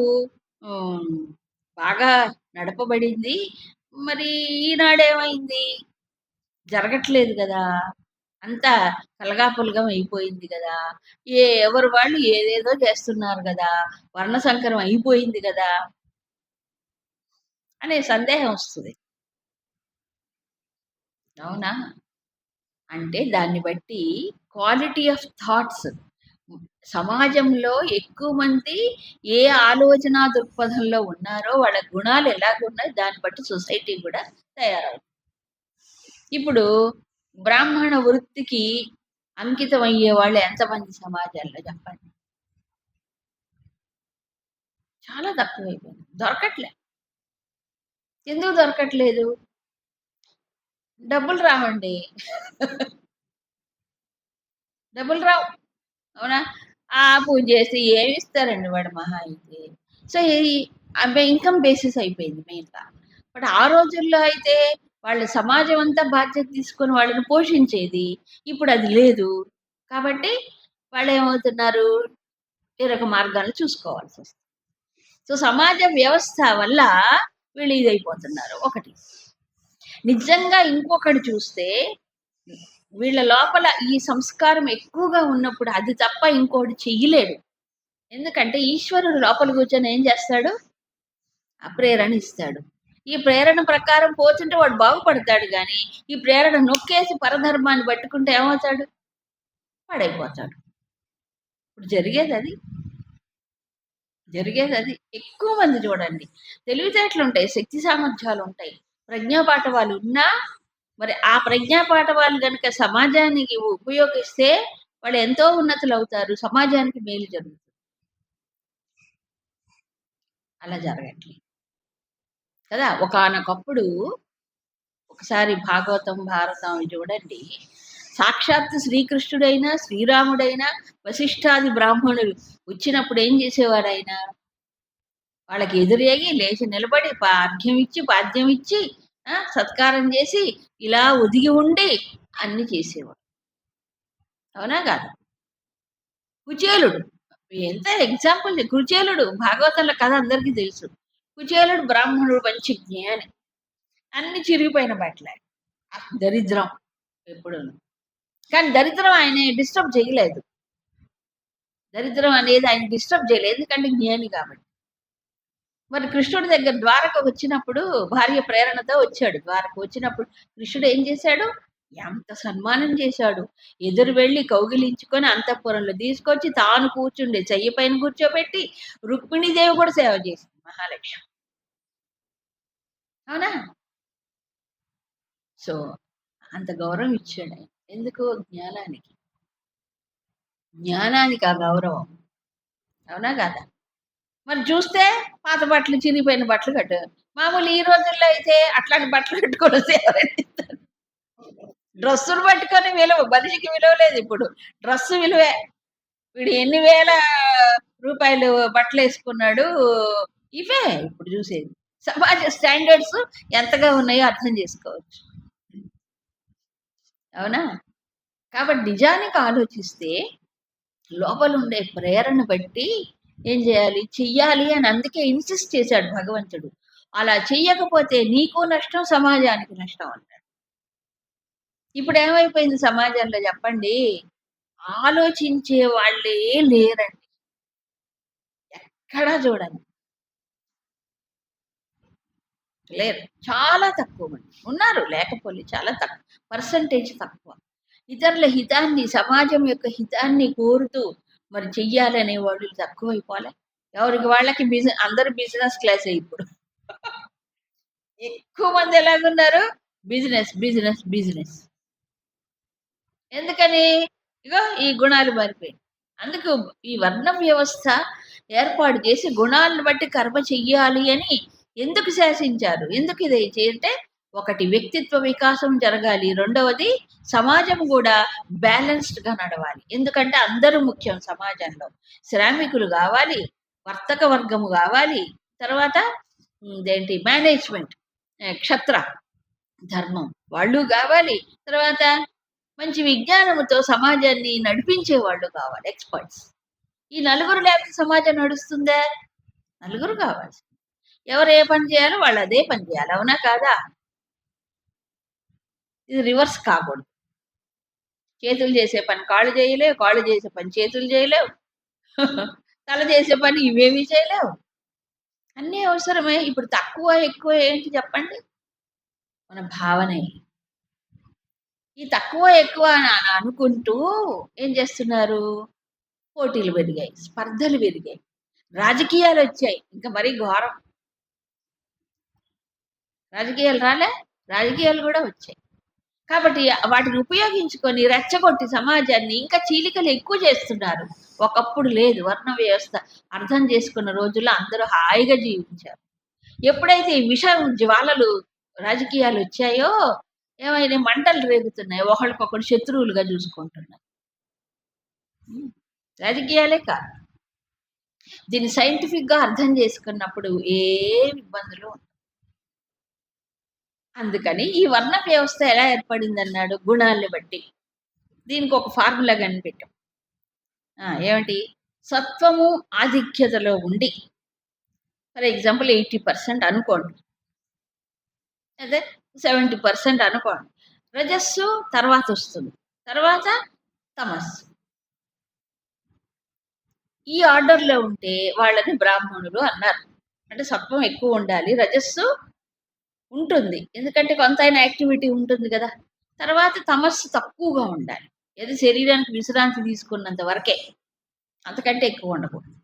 హ్మ్, బాగా నడపబడింది. మరి ఈనాడేమైంది? జరగట్లేదు గదా! అంతా కలగాపులగం అయిపోయింది గదా! ఎవరు వాళ్ళు ఏదేదో చేస్తున్నారు గదా! వర్ణ సంకరం అయిపోయింది గదా! అనే సందేహం వస్తది. అవునా? అంటే దాన్ని బట్టి క్వాలిటీ ఆఫ్ థాట్స్, సమాజంలో ఎక్కువ మంది ఏ ఆలోచన దృక్పథంలో ఉన్నారో వాళ్ళ గుణాలు ఎలాగున్నాయి దాన్ని బట్టి సొసైటీ కూడా తయారవుతుంది. ఇప్పుడు బ్రాహ్మణ వృత్తికి అంకితం అయ్యే వాళ్ళు ఎంతమంది సమాజంలో చెప్పండి? చాలా తక్కువైపోయింది, దొరకట్లే. ఎందుకు దొరకట్లేదు? డబ్బులు రావండి. డబ్బులు రావు, అవునా? ఆ పూజ చేసి ఏమి ఇస్తారండి వాడు మహా అయితే. సో ఈ ఇన్కమ్ బేసిస్ అయిపోయింది మెయిన్గా. బట్ ఆ రోజుల్లో అయితే వాళ్ళ సమాజం అంతా బాధ్యత తీసుకొని వాళ్ళని పోషించేది. ఇప్పుడు అది లేదు. కాబట్టి వాళ్ళు ఏమవుతున్నారు, వేరొక మార్గాలు చూసుకోవాల్సి వస్తుంది. సో సమాజ వ్యవస్థ వల్ల వీళ్ళు ఇదైపోతున్నారు ఒకటి. నిజంగా ఇంకొకటి చూస్తే వీళ్ళ లోపల ఈ సంస్కారం ఎక్కువగా ఉన్నప్పుడు అది తప్ప ఇంకోటి చెయ్యలేడు. ఎందుకంటే ఈశ్వరుడు లోపల కూర్చొని ఏం చేస్తాడు, ఆ ప్రేరణ ఇస్తాడు. ఈ ప్రేరణ ప్రకారం పోతుంటే వాడు బాగుపడతాడు, కానీ ఈ ప్రేరణ నొక్కేసి పరధర్మాన్ని పట్టుకుంటే ఏమవుతాడు, పాడైపోతాడు. ఇప్పుడు జరిగేది అది. ఎక్కువ మంది చూడండి, తెలివితేటలు ఉంటాయి, శక్తి సామర్థ్యాలు ఉంటాయి, ప్రజ్ఞాపాఠవాలు ఉన్నా మరి ఆ ప్రజ్ఞాపాఠవాలు కనుక సమాజానికి ఉపయోగిస్తే వాళ్ళు ఎంతో ఉన్నతులు అవుతారు, సమాజానికి మేలు జరుగుతుంది. అలా జరగట్లేదు కదా. ఒకానొకప్పుడు ఒకసారి భాగవతం భారతం చూడండి, సాక్షాత్ శ్రీకృష్ణుడైనా శ్రీరాముడైనా వశిష్ఠాది బ్రాహ్మణులు వచ్చినప్పుడు ఏం చేసేవారు ఆయన, వాళ్ళకి ఎదురేగి లేచి నిలబడి పాద్యం ఇచ్చి సత్కారం చేసి ఇలా ఒదిగి ఉండి అన్ని చేసేవాడు, అవునా కాదు? కుచేలుడు ఎంత ఎగ్జాంపుల్, కుచేలుడు భాగవతంలో కథ అందరికీ తెలుసు. కుచేలుడు బ్రాహ్మణుడు, మంచి జ్ఞాని, అన్ని చిరిగిపోయిన బట్టలే, దరిద్రం ఎప్పుడు. కానీ దరిద్రం ఆయన డిస్టర్బ్ చేయలేదు, దరిద్రం అనేది ఆయన డిస్టర్బ్ చేయలేదు, ఎందుకంటే జ్ఞాని కాబట్టి. మరి కృష్ణుడి దగ్గర ద్వారకు వచ్చినప్పుడు భార్య ప్రేరణతో వచ్చాడు. ద్వారకు వచ్చినప్పుడు కృష్ణుడు ఏం చేశాడు, ఎంత సన్మానం చేశాడు. ఎదురు వెళ్ళి కౌగిలించుకొని అంతఃపురంలో తీసుకొచ్చి తాను కూర్చుండే చెయ్యి పైన కూర్చోబెట్టి రుక్మిణీదేవి కూడా సేవ చేసింది, మహాలక్ష్మి, అవునా? సో అంత గౌరవం ఇచ్చాడు ఆయన. ఎందుకు? జ్ఞానానికి ఆ గౌరవం, అవునా కదా? మరి చూస్తే పాత బట్టలు, చిరిగిపోయిన బట్టలు కట్టారు. మామూలు ఈ రోజుల్లో అయితే అట్లాంటి బట్టలు కట్టుకొని ఎవరైనా డ్రెస్సులు పట్టుకొని విలువ, మనిషికి విలువ లేదు ఇప్పుడు, డ్రెస్సు విలువే. వీడు ఎన్ని వేల రూపాయలు బట్టలు వేసుకున్నాడు, ఇవే ఇప్పుడు చూసేది. సమాజ స్టాండర్డ్స్ ఎంతగా ఉన్నాయో అర్థం చేసుకోవచ్చు, అవునా? కాబట్టి నిజానికి ఆలోచిస్తే లోపల ఉండే ప్రేరణ బట్టి ఏం చేయాలి, చెయ్యాలి అని అందుకే ఇన్సిస్ట్ చేశాడు భగవంతుడు. అలా చెయ్యకపోతే నీకు నష్టం, సమాజానికి నష్టం అంటాడు. ఇప్పుడు ఏమైపోయింది సమాజంలో చెప్పండి, ఆలోచించే వాళ్ళే లేరండి, ఎక్కడా చూడండి లేరు. చాలా తక్కువ మంది ఉన్నారు, లేకపోలే, చాలా తక్కువ పర్సంటేజ్ తక్కువ. ఇతరుల హితాన్ని, సమాజం యొక్క హితాన్ని కోరుతూ మరి చెయ్యాలనే వాళ్ళు తక్కువైపోలే. ఎవరికి వాళ్ళకి అందరూ బిజినెస్ క్లాసే ఇప్పుడు. ఎక్కువ మంది ఎలాగున్నారు, బిజినెస్ బిజినెస్ బిజినెస్. ఎందుకని? ఇగో ఈ గుణాలు మారిపోయి. అందుకు ఈ వర్ణ వ్యవస్థ ఏర్పాటు చేసి గుణాలను బట్టి కర్మ చెయ్యాలి అని ఎందుకు శాసించారు, ఎందుకు ఇది అంటే ఒకటి వ్యక్తిత్వ వికాసం జరగాలి, రెండవది సమాజం కూడా బ్యాలెన్స్డ్ గా నడవాలి. ఎందుకంటే అందరూ ముఖ్యం సమాజంలో, శ్రామికులు కావాలి, వర్తక వర్గము కావాలి, తర్వాత ఇదేంటి మేనేజ్మెంట్, క్షత్ర ధర్మం వాళ్ళు కావాలి, తర్వాత మంచి విజ్ఞానంతో సమాజాన్ని నడిపించే వాళ్ళు కావాలి, ఎక్స్పర్ట్స్. ఈ నలుగురు లేకపోతే సమాజం నడుస్తుందా? నలుగురు కావాలి. ఎవరు ఏ పని చేయాలో వాళ్ళు అదే పని చేయాలి, అవునా కాదా? ఇది రివర్స్ కాకూడదు. చేతులు చేసే పని కాళ్ళు చేయలేవు, కాళ్ళు చేసే పని చేతులు చేయలేవు, తల చేసే పని ఇవేమీ చేయలేవు. అన్నీ అవసరమే. ఇప్పుడు తక్కువ ఎక్కువ ఏంటి చెప్పండి, మన భావనే. ఈ తక్కువ ఎక్కువ అని అనుకుంటూ ఏం చేస్తున్నారు? పోటీలు పెరిగాయి, స్పర్ధలు పెరిగాయి, రాజకీయాలు వచ్చాయి. ఇంకా మరీ ఘోరం. రాజకీయాలు రాలే, రాజకీయాలు కూడా వచ్చాయి. కాబట్టి వాటిని ఉపయోగించుకొని రెచ్చగొట్టి సమాజాన్ని ఇంకా చీలికలు ఎక్కువ చేస్తున్నారు. ఒకప్పుడు లేదు, వర్ణ వ్యవస్థ అర్థం చేసుకున్న రోజుల్లో అందరూ హాయిగా జీవించారు. ఎప్పుడైతే ఈ విష జ్వాలలు రాజకీయాలు వచ్చాయో ఏమైనా మంటలు రేగుతున్నాయి, ఒకళ్ళకొకళ్ళు శత్రువులుగా చూసుకుంటున్నారు. రాజకీయాలే కాదు, దీన్ని సైంటిఫిక్ గా అర్థం చేసుకున్నప్పుడు ఏం ఇబ్బందులు ఉండవు. అందుకని ఈ వర్ణ వ్యవస్థ ఎలా ఏర్పడింది అన్నాడు? గుణాలని బట్టి. దీనికి ఒక ఫార్ములా కనిపెట్టాం. ఏమిటి? సత్వము ఆధిక్యతలో ఉండి, ఫర్ ఎగ్జాంపుల్ 80% అనుకోండి, అదే 70% అనుకోండి, రజస్సు తర్వాత వస్తుంది, తర్వాత తమస్సు. ఈ ఆర్డర్లో ఉంటే వాళ్ళని బ్రాహ్మణులు అన్నారు. అంటే సత్వం ఎక్కువ ఉండాలి, రజస్సు ఉంటుంది, ఎందుకంటే కొంతైనా యాక్టివిటీ ఉంటుంది కదా. తర్వాత తమస్సు తక్కువగా ఉండాలి, ఏది శరీరానికి విశ్రాంతి తీసుకున్నంత వరకే, అంతకంటే ఎక్కువ ఉండకూడదు.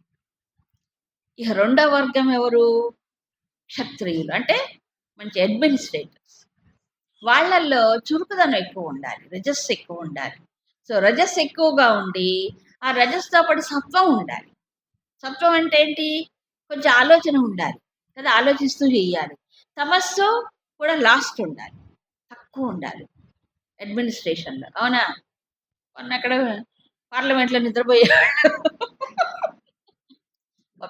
ఇక రెండవ వర్గం ఎవరు? క్షత్రియులు, అంటే మంచి అడ్మినిస్ట్రేటర్స్. వాళ్ళల్లో చురుకుదనం ఎక్కువ ఉండాలి, రజస్సు ఎక్కువ ఉండాలి. సో రజస్సు ఎక్కువగా ఉండి ఆ రజస్సుతో పాటు సత్వం ఉండాలి. సత్వం అంటే ఏంటి? కొంచెం ఆలోచన ఉండాలి కదా, ఆలోచిస్తూ చేయాలి. తమస్సు కూడా లాస్ట్ ఉండాలి, తక్కువ ఉండాలి అడ్మినిస్ట్రేషన్లో. అవునా? మొన్న అక్కడ పార్లమెంట్లో నిద్రపోయేవాళ్ళు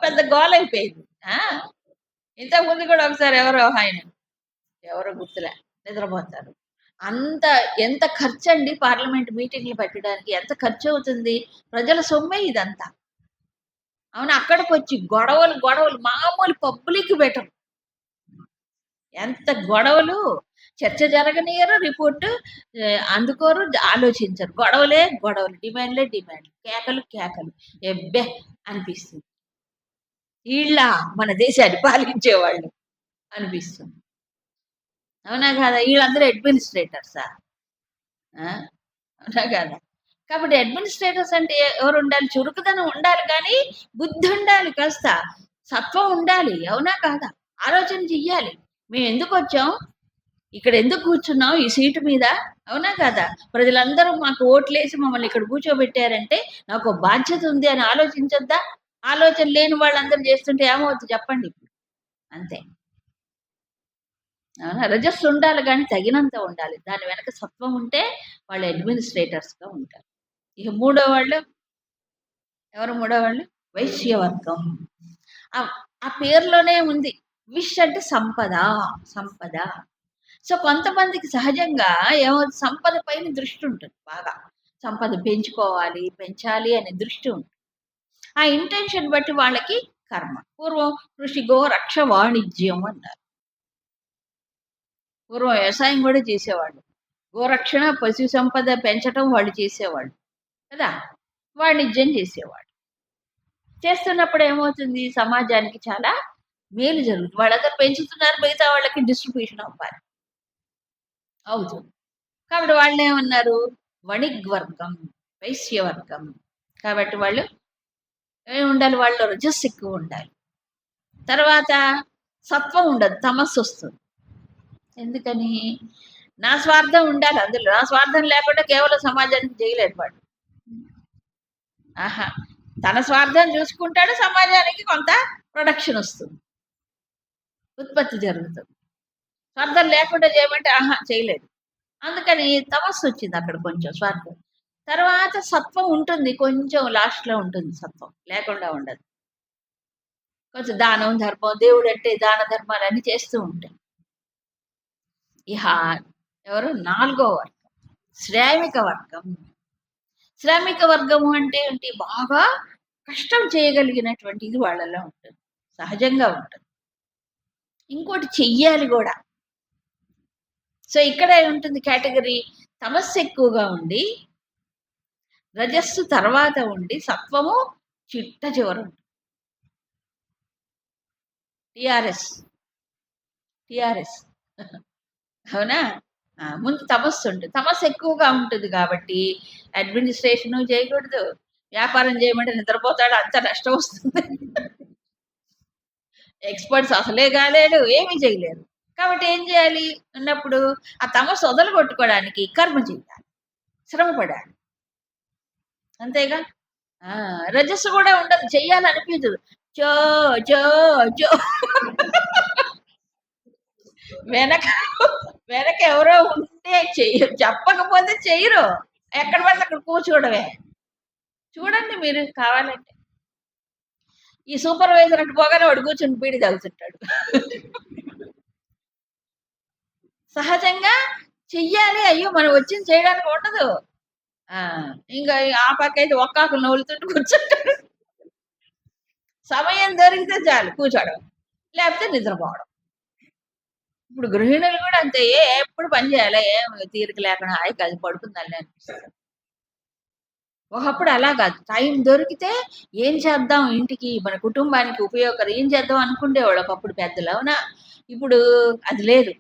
పెద్ద గోల్ అయిపోయింది. ఇంతకుముందు కూడా ఒకసారి ఎవరో గుర్తులే, నిద్రపోతారు. ఎంత ఖర్చు అండి పార్లమెంట్ మీటింగ్లు పెట్టడానికి, ఎంత ఖర్చు అవుతుంది? ప్రజల సొమ్మే ఇదంతా. అవునా? అక్కడికి వచ్చి గొడవలు మామూలు పబ్లిక్ బెటర్, ఎంత గొడవలు. చర్చ జరగనియరు, రిపోర్టు అందుకోరు, ఆలోచించరు. గొడవలు, డిమాండ్లే డిమాండ్లు, కేకలు. ఎబ్బే అనిపిస్తుంది. వీళ్ళ మన దేశాన్ని పాలించేవాళ్ళు అనిపిస్తుంది. అవునా కాదా? వీళ్ళందరూ అడ్మినిస్ట్రేటర్సా? అవునా కాదా? కాబట్టి అడ్మినిస్ట్రేటర్స్ అంటే ఎవరు ఉండాలి? చురుకుదనం ఉండాలి, కానీ బుద్ధి ఉండాలి, కాస్త సత్వం ఉండాలి. అవునా కాదా? ఆలోచన చెయ్యాలి. మేము ఎందుకు వచ్చాం, ఇక్కడ ఎందుకు కూర్చున్నాం ఈ సీటు మీద? అవునా కాదా? ప్రజలందరూ మాకు ఓట్లేసి మమ్మల్ని ఇక్కడ కూర్చోబెట్టారంటే నాకు బాధ్యత ఉంది అని ఆలోచించొద్దా? ఆలోచన లేని వాళ్ళందరూ చేస్తుంటే ఏమవుతుంది చెప్పండి? అంతే. రజస్సు ఉండాలి, కానీ తగినంత ఉండాలి. దాని వెనక సత్వం ఉంటే వాళ్ళు అడ్మినిస్ట్రేటర్స్గా ఉంటారు. ఇక మూడో వాళ్ళు ఎవరు? వైశ్యవర్గం. ఆ పేరులోనే ఉంది, విష్ అంటే సంపద. సో కొంతమందికి సహజంగా సంపద పైన దృష్టి ఉంటుంది, బాగా సంపద పెంచాలి అనే దృష్టి ఉంటుంది. ఆ ఇంటెన్షన్ బట్టి వాళ్ళకి కర్మ. పూర్వం కృషి గోరక్ష వాణిజ్యం అన్నారు. పూర్వం వ్యవసాయం కూడా చేసేవాళ్ళు, గోరక్షణ పశు సంపద పెంచడం వాళ్ళు చేసేవాళ్ళు కదా, వాణిజ్యం చేసేవాళ్ళు. చేస్తున్నప్పుడు ఏమవుతుంది? సమాజానికి చాలా మేలు జరుగుతుంది. వాళ్ళందరూ పెంచుతున్నారు, మిగతా వాళ్ళకి డిస్ట్రిబ్యూషన్ అవుతుంది. కాబట్టి వాళ్ళు ఏమన్నారు? వణిగ్వర్గం, వైశ్యవర్గం. కాబట్టి వాళ్ళు ఉండాలి, వాళ్ళు రజస్సు ఎక్కువ ఉండాలి. తర్వాత సత్వం ఉండదు, తమస్సు వస్తుంది. ఎందుకని? నా స్వార్థం ఉండాలి అందులో. నా స్వార్థం లేకుండా కేవలం సమాజానికి చేయలేడు వాడు. తన స్వార్థం చూసుకుంటాడు, సమాజానికి కొంత ప్రొడక్షన్ వస్తుంది, ఉత్పత్తి జరుగుతుంది. స్వార్థం లేకుండా చేయమంటే చేయలేదు. అందుకని తమస్సు వచ్చింది అక్కడ, కొంచెం స్వార్థం. తర్వాత సత్వం ఉంటుంది, కొంచెం లాస్ట్లో ఉంటుంది, సత్వం లేకుండా ఉండదు. కొంచెం దానం ధర్మం, దేవుడు అంటే దాన ధర్మాలు అన్ని చేస్తూ ఉంటాయి. ఇహ ఎవరు? నాలుగో వర్గం శ్రామిక వర్గం. శ్రామిక వర్గము అంటే ఏంటి? బాగా కష్టం చేయగలిగినటువంటి ఇది వాళ్ళలో ఉంటుంది, సహజంగా ఉంటుంది. ఇంకోటి చెయ్యాలి కూడా. సో ఇక్కడ ఉంటుంది కేటగిరీ, తమస్సు ఎక్కువగా ఉండి, రజస్సు తర్వాత ఉండి, సత్వము చిట్ట చివర ఉంటుంది. టిఆర్ఎస్ అవునా? ముందు తపస్సు ఉంటుంది. తపస్సు ఎక్కువగా ఉంటుంది కాబట్టి అడ్మినిస్ట్రేషను చేయకూడదు. వ్యాపారం చేయమంటే నిద్రపోతాడు. అంత నష్టం వస్తుంది. ఎక్స్‌పర్ట్స్ అసలే కాలేడు. ఏమీ చేయలేరు. కాబట్టి ఏం చేయాలి అన్నప్పుడు ఆ తమస్సు వదలగొట్టుకోవడానికి కర్మ చేయాలి. శ్రమ పడాలి. అంతేగా? ఆ! రజస్సు కూడా ఉండదు. చెయ్యాలనిపించదు. చో చో చో వెనక వెనక ఎవరో ఉంటే చెప్పకపోతే చెయ్యరు. ఎక్కడ పడితే అక్కడ కూర్చోవడమే. చూడండి మీరు కావాలంటే. ఈ సూపర్వైజర్ అటు పోగానే వాడు కూర్చొని బీడి తాగుతుంటాడు. సహజంగా చెయ్యాలి. అయ్యో! మనం వచ్చింది చేయడానికి ఉండదు. ఆ! ఇంక ఆ పక్కైతే ఒక్కాకులు నములుతుంటూ కూర్చుంటాడు. సమయం దొరికితే చాలు కూర్చోవడం. లేకపోతే నిద్రపోవడం. ఇప్పుడు గృహిణులు కూడా అంతే. ఎప్పుడు పని చేయాలా? ఏం తీరిక లేకుండా హాయిగా అది పడుకుందాంలే అనిపిస్తది. ఒకప్పుడు అలా కాదు. టైం దొరికితే ఏం చేద్దాం ఇంటికి, మన కుటుంబానికి ఉపయోగకరం ఏం చేద్దాం అనుకుండేవాళ్ళు ఒకప్పుడు పెద్దలు. అవునా? ఇప్పుడు అది లేదు.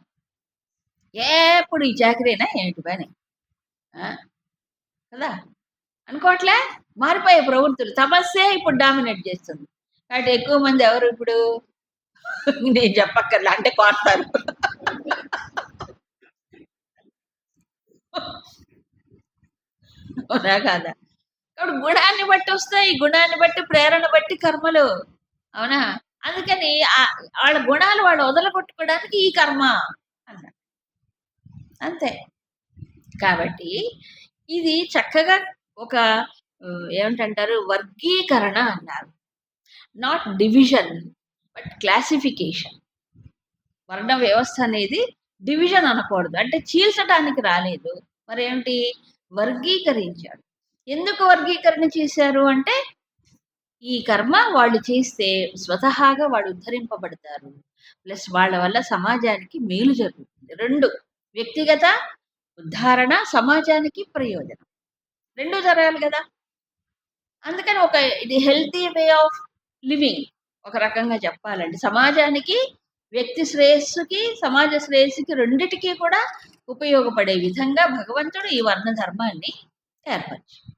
ఎప్పుడు ఈ చాకిరీనా ఏంటి పని? ఆ! కదా! అనుకోవట్లే? మారిపోయాయి ప్రవృత్తులు. తపస్సే ఇప్పుడు డామినేట్ చేస్తుంది. కాబట్టి ఎక్కువ మంది ఎవరు ఇప్పుడు నేను చెప్పక్కర్లే అంటే కోరతారు. అవునా కాదా? కాబట్టి గుణాన్ని బట్టి వస్తాయి. గుణాన్ని బట్టి, ప్రేరణ బట్టి కర్మలు. అవునా? అందుకని ఆళ్ళ గుణాలు వాళ్ళు వదలగొట్టుకోవడానికి ఈ కర్మ అన్నారు. అంతే. కాబట్టి ఇది చక్కగా ఒక ఏమిటంటారు వర్గీకరణ అన్నారు. Not division but classification. వర్ణ వ్యవస్థ అనేది డివిజన్ అనకూడదు. అంటే చీల్చడానికి రాలేదు. మరేంటి వర్గీకరించాడు. ఎందుకు వర్గీకరణ చేశారు అంటే ఈ కర్మ వాళ్ళు చేస్తే స్వతహాగా వాళ్ళు ఉద్ధరింపబడతారు. ప్లస్ వాళ్ళ వల్ల సమాజానికి మేలు జరుగుతుంది. 2 వ్యక్తిగత ఉద్ధరణ, సమాజానికి ప్రయోజనం. 2 జరగాలి గదా! అందుకని ఇది హెల్తీ వే ఆఫ్ లివింగ్ ఒక రకంగా చెప్పాలంటే. సమాజానికి, వ్యక్తి శ్రేయస్సుకి, సమాజ శ్రేయస్సుకి రెండిటికి కూడా ఉపయోగపడే విధంగా భగవంతుడు ఈ వర్ణ ధర్మాన్ని ఏర్పరిచాడు.